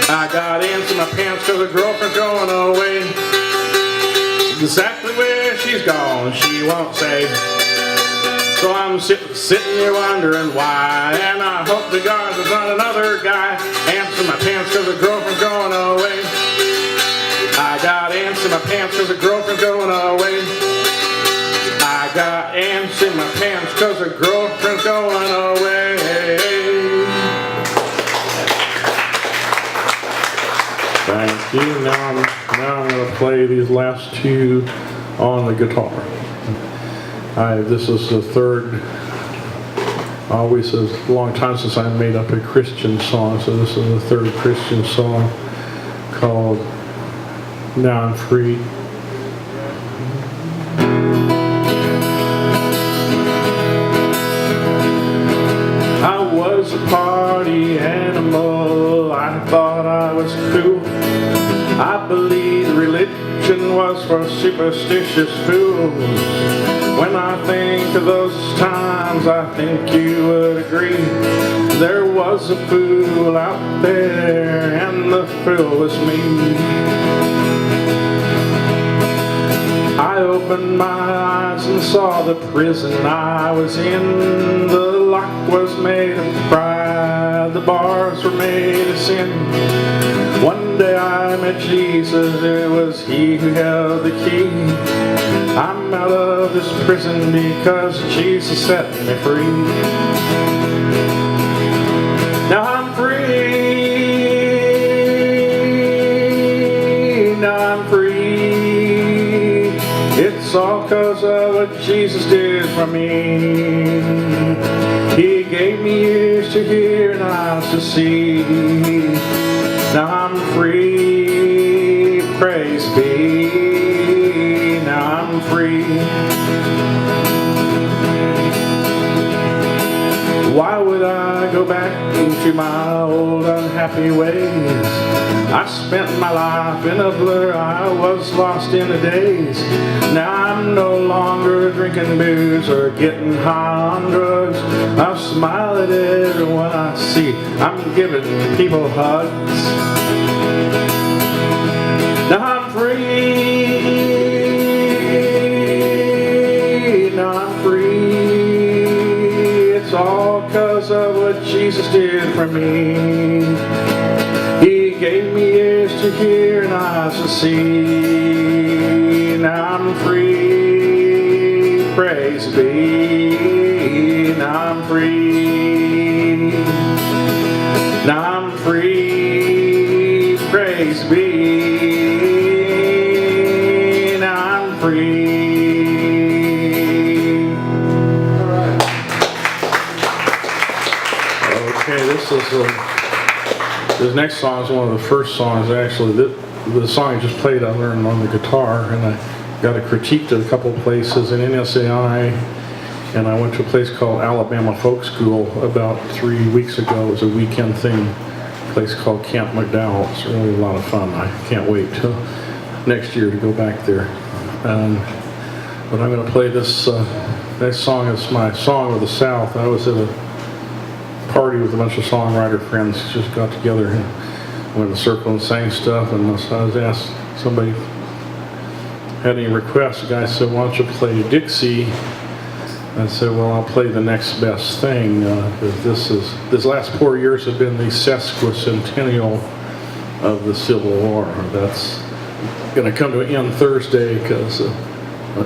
I got ants in my pants cause the girlfriend's going away. exactly where she's gone, she won't say. So I'm sitting here wondering why, and I hope to God there's not another guy ants in my pants cause the girlfriend's going away. I got ants in my pants cause the girlfriend's going away. I got ants in my pants cause the girlfriend's going away. Thank you. Now I'm going to play these last two on the guitar. This is the third. Always a long time since I made up a Christian song, so this is the third Christian song called Now I'm Free. I was a party animal, I thought I was cool. I believed religion was for superstitious fools. When I think of those times, I think you would agree. There was a fool out there, and the fool was me. I opened my eyes and saw the prison I was in. The lock was made of pride, the bars were made of sin. One day I met Jesus, it was He who held the key. I'm out of this prison because Jesus set me free. Now I'm free, now I'm free. It's all because of what Jesus did for me. He gave me ears to hear and eyes to see. Now I'm free, praise be. Now I'm free. Why would I go back into my old unhappy ways? I spent my life in a blur, I was lost in a daze. Now I'm no longer drinking booze or getting high on drugs. I smile at everyone I see, I'm giving people hugs. Now I'm free, now I'm free. It's all because of what Jesus did for me. He gave me ears to hear and eyes to see. Now I'm free, praise be. Now I'm free. Now I'm free, praise be. Now I'm free. Okay, this next song is one of the first songs, actually. The song I just played I learned on the guitar, and I got it critiqued at a couple of places in NSAI, and I went to a place called Alabama Folk School about 3 weeks ago. It was a weekend thing, a place called Camp McDowell. It's really a lot of fun. I can't wait till next year to go back there. But I'm going to play this next song. Is my song of the South. I was at a party with a bunch of songwriter friends, just got together and went in a circle and sang stuff, and so I was asked, somebody had any requests. The guy said, why don't you play Dixie? I said, well, I'll play the next best thing. This last 4 years have been the sesquicentennial of the Civil War. That's going to come to an end Thursday, because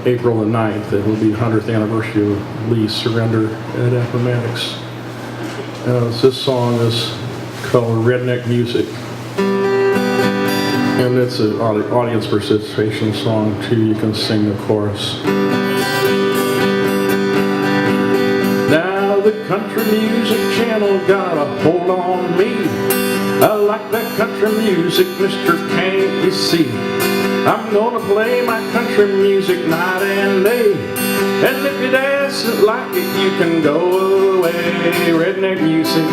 April the 9th, it will be the 100th anniversary of Lee's surrender at Appomattox. This song is called Redneck Music, and it's an audience participation song too. You can sing the chorus. Now the country music channel got a hold on me. I like that country music, Mr. Can't You See? I'm gonna play my country music night and day, and if your dad doesn't like it, you can go away. Redneck music,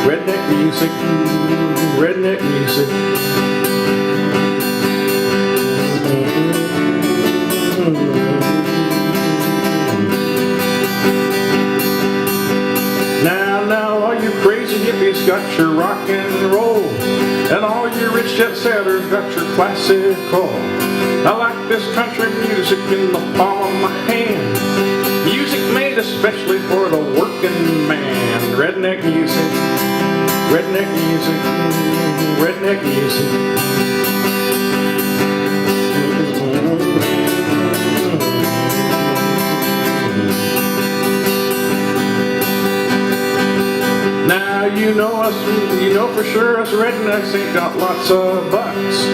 redneck music, redneck music. Now, all you crazy hippies got your rock and roll, and all you rich jet setters got your classical. I like this country music in the palm of my hand. Music made especially for the working man. Redneck music, redneck music, redneck music. Now you know us, you know for sure us rednecks ain't got lots of bucks.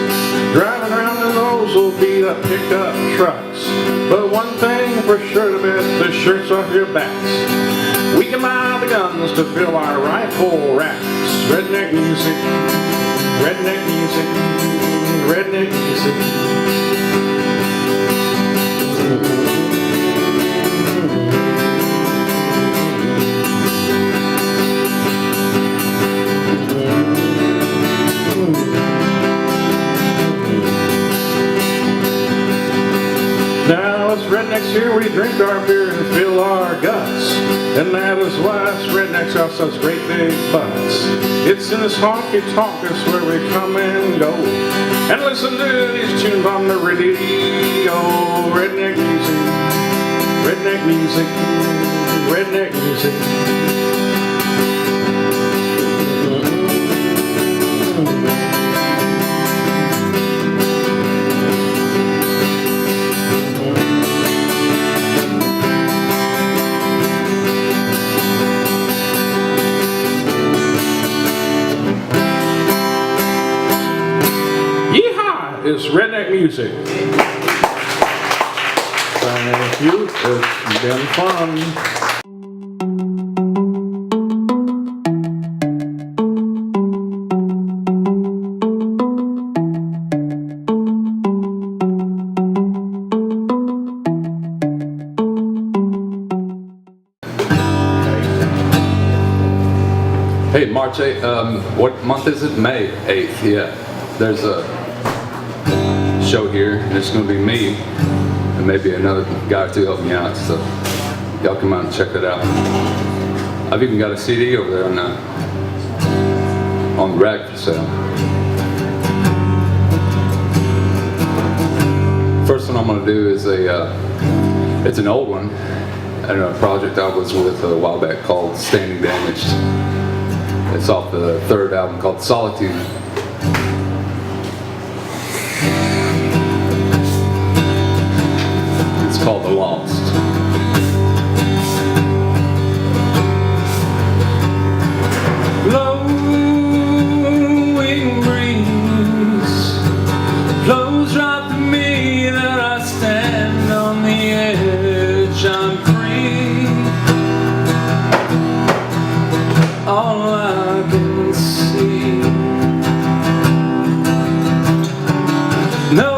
Driving around in those old beat up pickup trucks. But one thing for sure to bet, the shirts off your backs. We can buy the guns to fill our rifle racks. Redneck music, redneck music, redneck music. Now us rednecks here, we drink our beer and fill our guts. And that is why us rednecks got such great big butts. It's in this honky tonk is where we come and go. And listen to these tunes on the radio. Redneck music, redneck music, redneck music. Is redneck music. Thank you. It's been fun. Hey, March 8th, what month is it? May 8th, yeah. There's a show here, and it's going to be me and maybe another guy or two helping me out, so y'all come out and check it out. I've even got a CD over there on the rack for sale. First one I'm going to do is it's an old one and a project I was with a while back called Standing Damaged. It's off the third album called Solitude. Called The Lost. Blowing breeze blows right through me that I stand on the edge. I'm free. All I can see. No.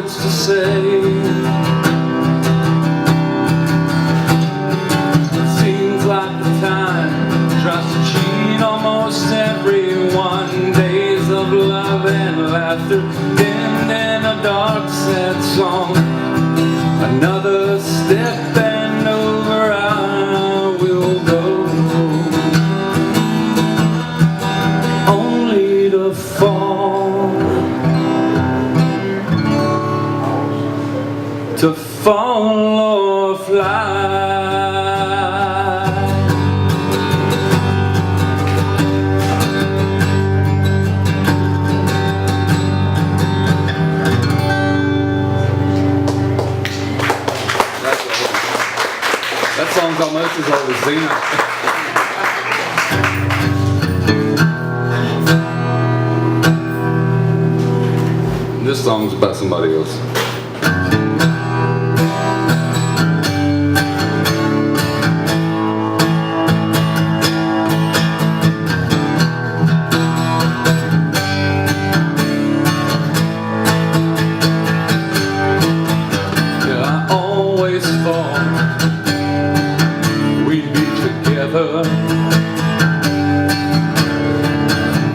To say, seems like the time tries to cheat almost everyone. Days of love and laughter end in a dark sad song. Another step and over I will go, only to fall. To fall or fly. song's almost as old as Zena. This song's about somebody else.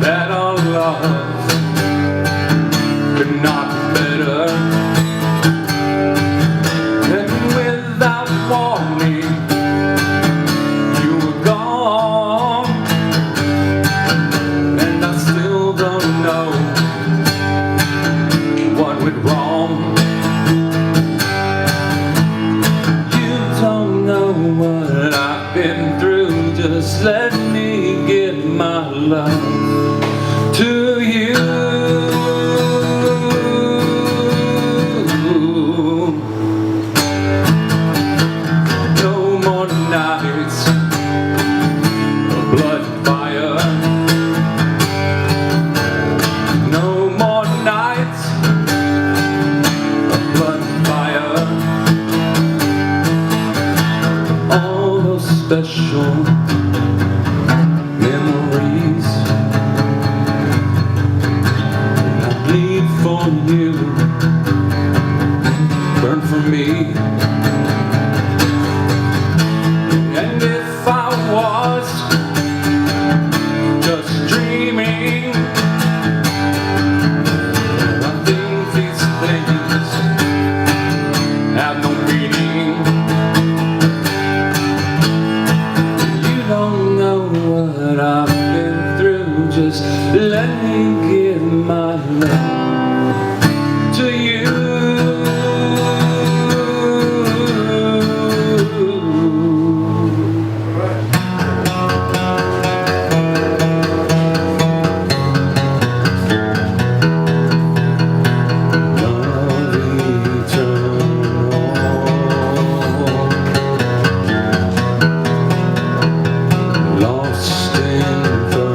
That our love could not be better. And without warning, you were gone. And I still don't know what went wrong. You don't know what I've been through. Just let me give my love to you. No more nights of blood and fire. No more nights of blood and fire. All those special memories I bleed for you, burn for me. And if I was just dreaming, I think these things have no meaning. You don't know what I've been through. Just let me give my love to you. Love eternal, lost infernal.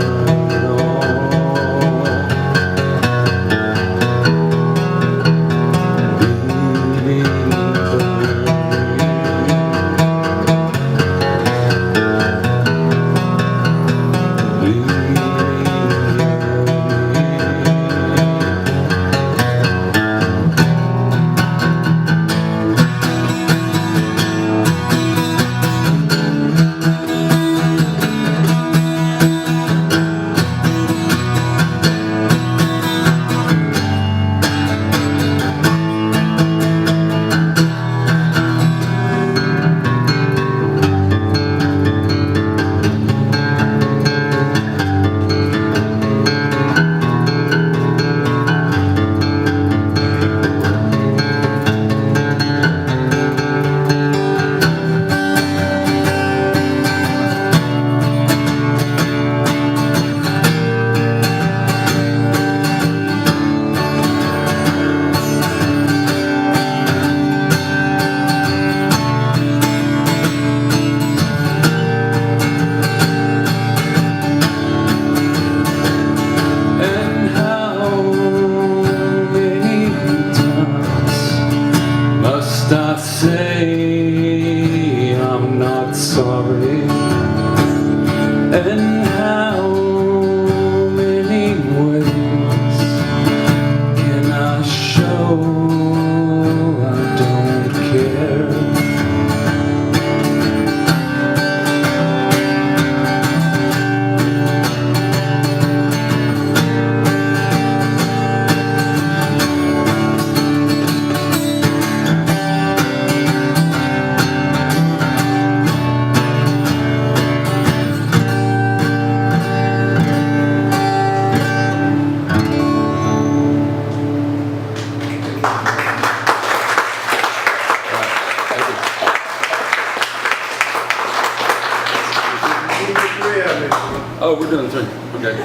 Oh, we're doing three. Okay.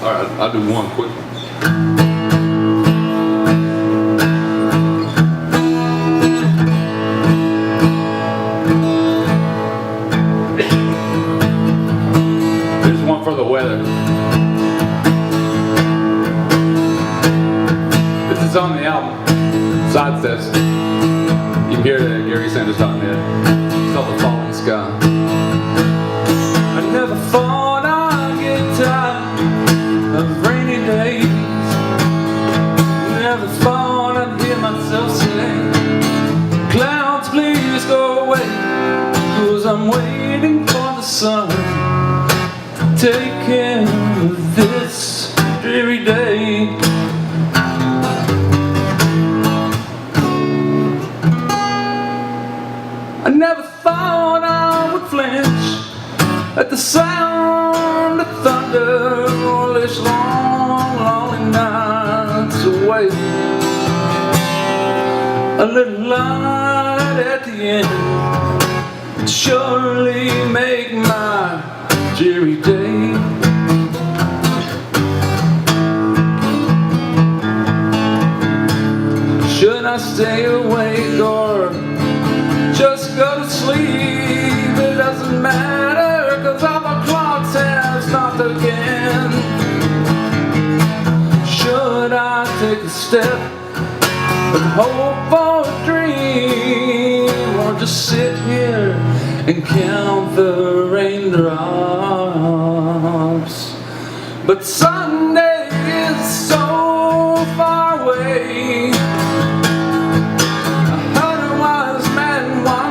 All right, I'll do one quick. It's on the album. Side test. You can hear it at GarySanders.net. It's called The Falling Sky. I never thought I'd get tired of rainy days. Never thought I'd hear myself say, clouds please go away, 'cause I'm waiting for the sun to take care of this dreary day. I never thought I would flinch at the sound of thunder or this long, lonely nights away. A little light at the end would surely make my dreary day. Should I stay awake or just go to sleep? It doesn't matter, 'cause all my clocks have stopped again. Should I take a step of hope for a dream, or just sit here and count the raindrops? But Sunday is so far away.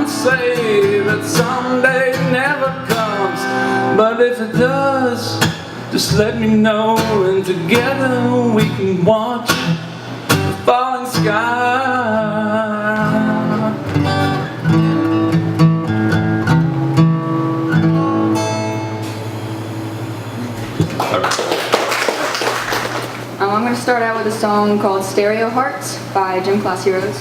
Say that someday never comes, but if it does, just let me know, and together we can watch the falling sky. I'm going to start out with a song called Stereo Hearts by Gym Class Heroes.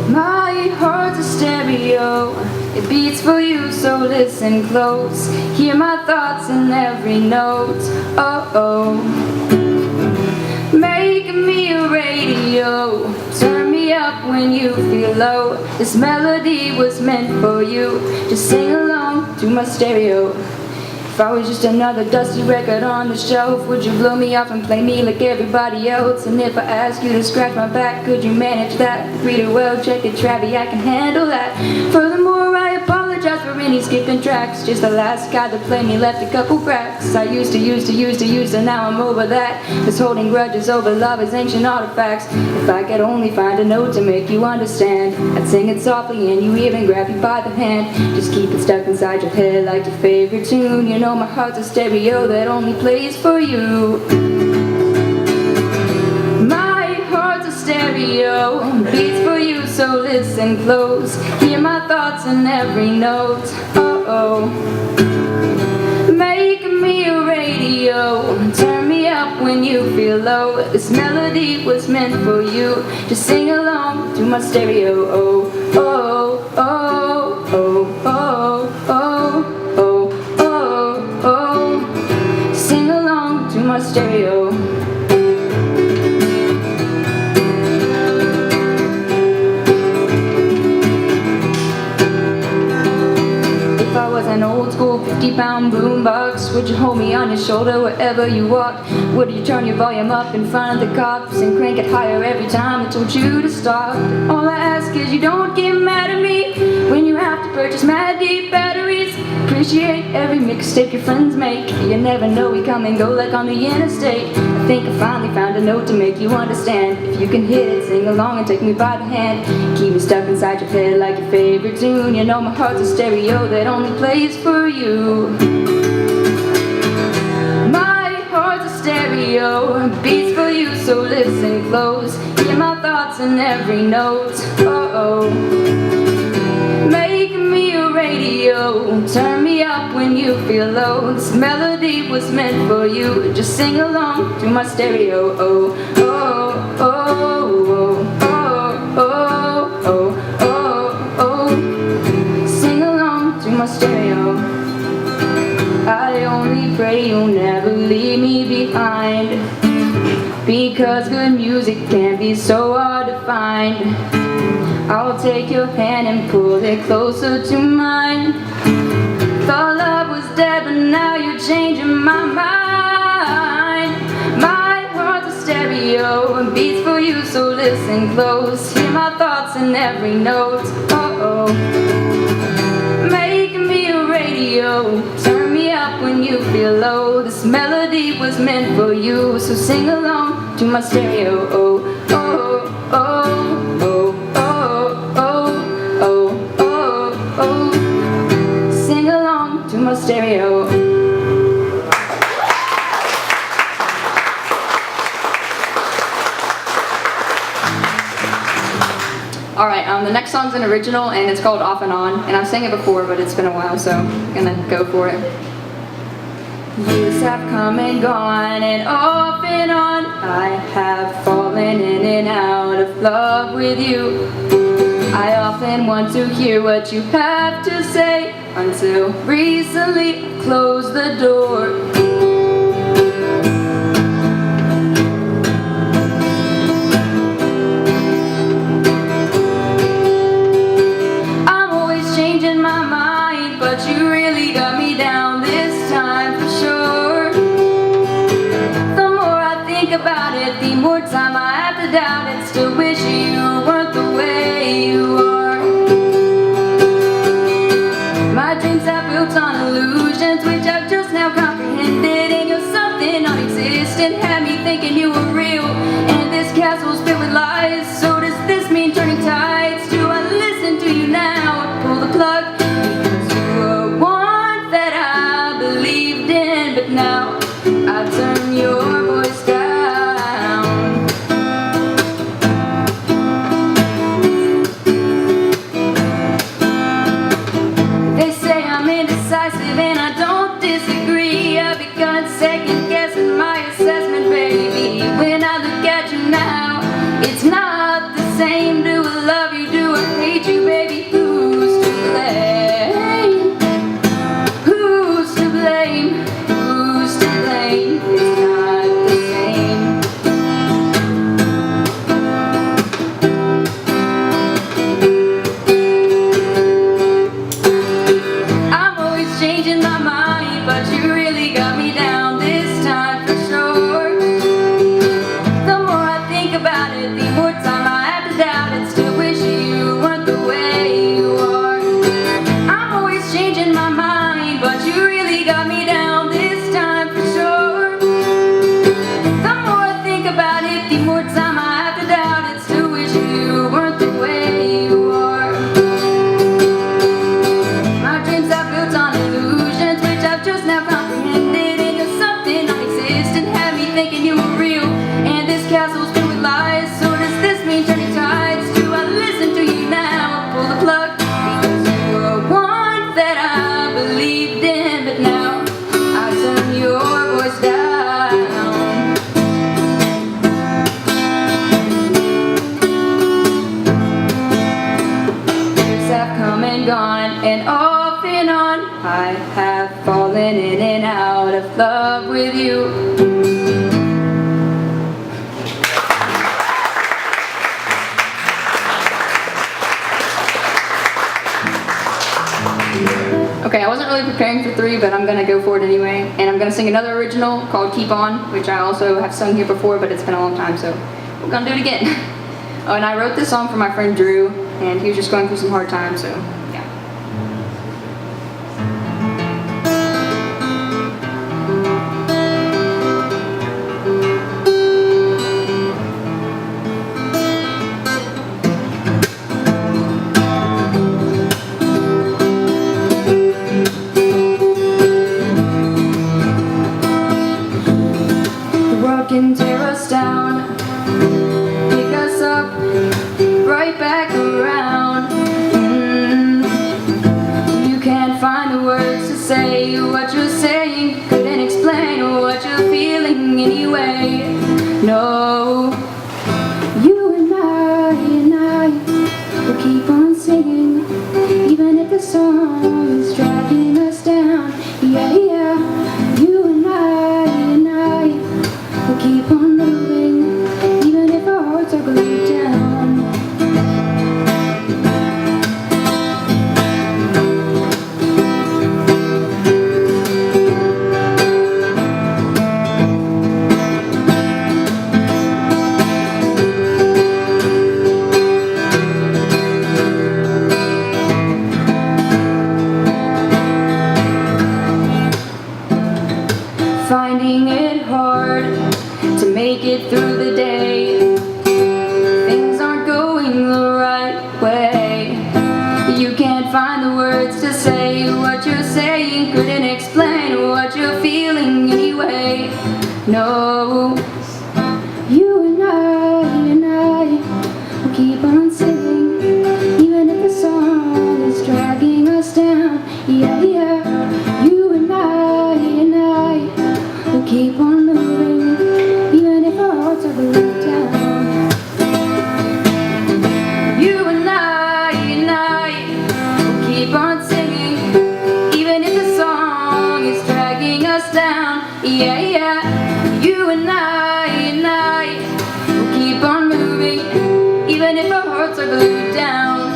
My heart's a stereo, it beats for you, so listen close. Hear my thoughts in every note. Oh, make me a radio, turn me up when you feel low. This melody was meant for you, just sing along to my stereo. If I was just another dusty record on the shelf, would you blow me off and play me like everybody else? And if I asked you to scratch my back, could you manage that? Read it well, check it, Travi, I can handle that. Furthermore, I apologize for any skipping tracks. Just the last guy that played me left a couple cracks. I used to, now I'm over that. This holding grudges over love is ancient artifacts. If I could only find a note to make you understand, I'd sing it softly and you even grab you by the hand. Just keep it stuck inside your head like your favorite tune. You know my heart's a stereo that only plays for you. My heart's a stereo, beats for you, so listen close. Hear my thoughts in every note. Oh, make me a radio, turn me up when you feel low. This melody was meant for you, just sing along to my stereo. Oh, oh, oh, oh, oh, oh, oh, oh, oh. Sing along to my stereo. If I was an old school 50-pound boombox, would you hold me on your shoulder wherever you walked? Would you turn your volume up in front of the cops and crank it higher every time I told you to stop? All I ask is you don't get mad at me when you have to purchase mad deep batteries. Appreciate every mixtape your friends make. You never know, we come and go like on the interstate. I think I finally found a note to make you understand. If you can hit it, sing along and take me by the hand. Keep me stuck inside your head like your favorite tune. You know my heart's a stereo that only plays for you. My heart's a stereo, beats for you, so listen close. Hear my thoughts in every note. Oh, make me a radio, turn me up when you feel low. This melody was meant for you, just sing along to my stereo. Oh, oh, oh, oh, oh, oh, oh, oh. Sing along to my stereo. I only pray you'll never leave me behind, because good music can be so hard to find. I'll take your hand and pull it closer to mine. Thought love was dead, but now you're changing my mind. My heart's a stereo, you, so listen close. Hear my thoughts in every note. Oh, make me a radio. Turn me up when you feel low. This melody was meant for you, so sing along to my stereo. Oh, oh, oh, oh, oh, oh, oh, oh, oh. Sing along to my stereo. Alright, the next song's an original and it's called Off and On, and I've sang it before but it's been a while, so I'm gonna go for it. Years have come and gone, and off and on I have fallen in and out of love with you. I often want to hear what you have to say, until recently I closed the door. The more time I have to doubt it, still wish you weren't the way you are. My dreams are built on illusions, which I've just now comprehended, and you're something non-existent, had me thinking you were real, and this castle's filled with lies. So does this mean turning tides? Do I listen to you now or pull the plug? Because you were one that I believed in, but now I turn your voice down. And I don't disagree. I've begun second guessing my assessment, baby. When I look at you now, it's not the same. Do I love you? Do I hate you, baby? Who's to blame? Who's to blame? Who's to blame? It's not the same. Changing my mind, but you really got me down this time for sure. The more I think about it, the more time I have to doubt it, still wish you weren't the way you are. I'm always changing my mind, but you really got me down this time for sure. The more I think about it, the more time I have to doubt it, still wish you weren't the way you are. My dreams are built on illusions, which I've just now comprehended, and you're something non-existent, had me thinking you were real, and this castle's filled with lies. So does this mean turning tides? Do I listen to you now or pull the plug? Because you were one that I believed in, but now I turn your voice down. Years have come and gone, and off and on I have fallen in and out of love with you. Okay, I wasn't really preparing for 3, but I'm gonna go for it anyway. And I'm gonna sing another original called Keep On, which I also have sung here before, but it's been a long time, so we're gonna do it again. Oh, and I wrote this song for my friend Drew, and he was just going through some hard times, so yeah. Can tear us down, pick us up, right back around. You can't find the words to say what you're saying, couldn't explain what you're feeling anyway. No, you and I will keep on singing, even if the song is dragging us down. Yeah, yeah, you and I we'll keep on moving, even if our hearts are glued down. finding it hard to make it through the day. Things aren't going the right way. You can't find the words to say what you're saying, couldn't explain what you're feeling anyway. No, you and I will keep on singing, even if the song is dragging us down. Yeah, yeah, you and I will keep on moving, even if our hearts are glued down. You and I will keep on singing, even if the song is dragging us down. Yeah, yeah, you and I will keep on moving, even if our hearts are glued down.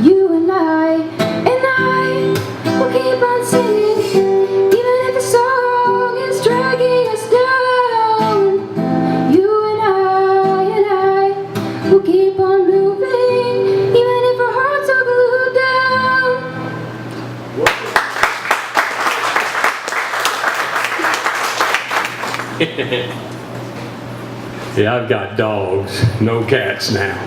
You and I will keep on singing, even if the song is dragging us down. You and I will keep on moving, even if our hearts are glued down. Yeah, I've got dogs, no cats now.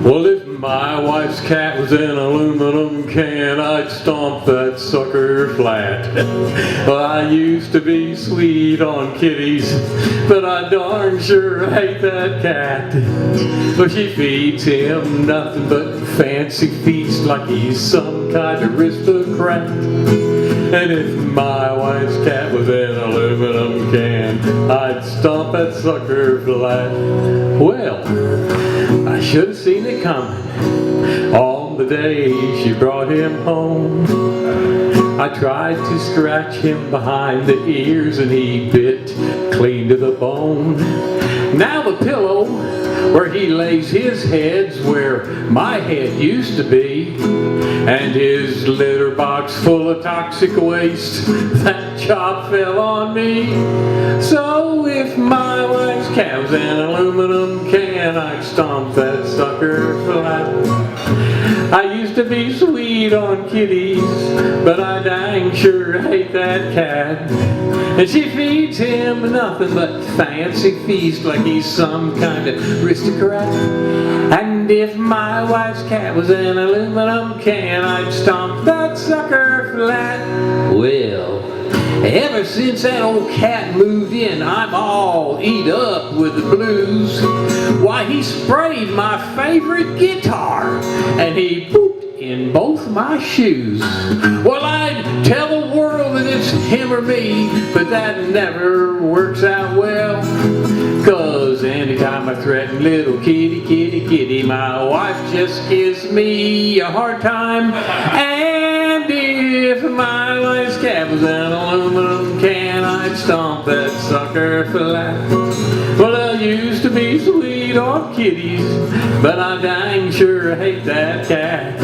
Well, if my wife's cat was an aluminum can, I'd stomp that sucker flat. Well, I used to be sweet on kitties, but I darn sure hate that cat. Well, she feeds him nothing but fancy feast like he's some kind of aristocrat. And if my wife's cat was an aluminum can, I'd stomp that sucker flat. Well, I should have seen it coming on the day she brought him home. I tried to scratch him behind the ears and he bit clean to the bone. Now the pillow where he lays his head's where my head used to be, and his litter box full of toxic waste, that job fell on me. So if my wife's cat was an aluminum can, I'd stomp that sucker flat. I used to be sweet on kitties, but I dang sure hate that cat. And she feeds him nothing but fancy feast like he's some kind of aristocrat. And if my wife's cat was an aluminum can, I'd stomp that sucker flat. Well, ever since that old cat moved in, I'm all eat up with the blues. Why, he sprayed my favorite guitar and he pooped in both my shoes. Well, I'd tell the world that it's him or me, but that never works out well. 'Cause anytime I threaten little kitty, kitty, kitty, my wife just gives me a hard time. And if my wife's cat was an aluminum can, I'd stomp that sucker flat. Well, I used to be sweet on kitties, but I dang sure hate that cat.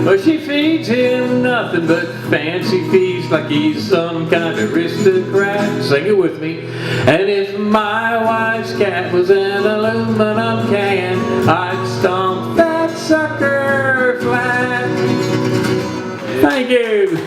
Well, she feeds him nothing but fancy feast like he's some kind of aristocrat. Sing it with me. And if my wife's cat was an aluminum can, I'd stomp that sucker flat. Thank you.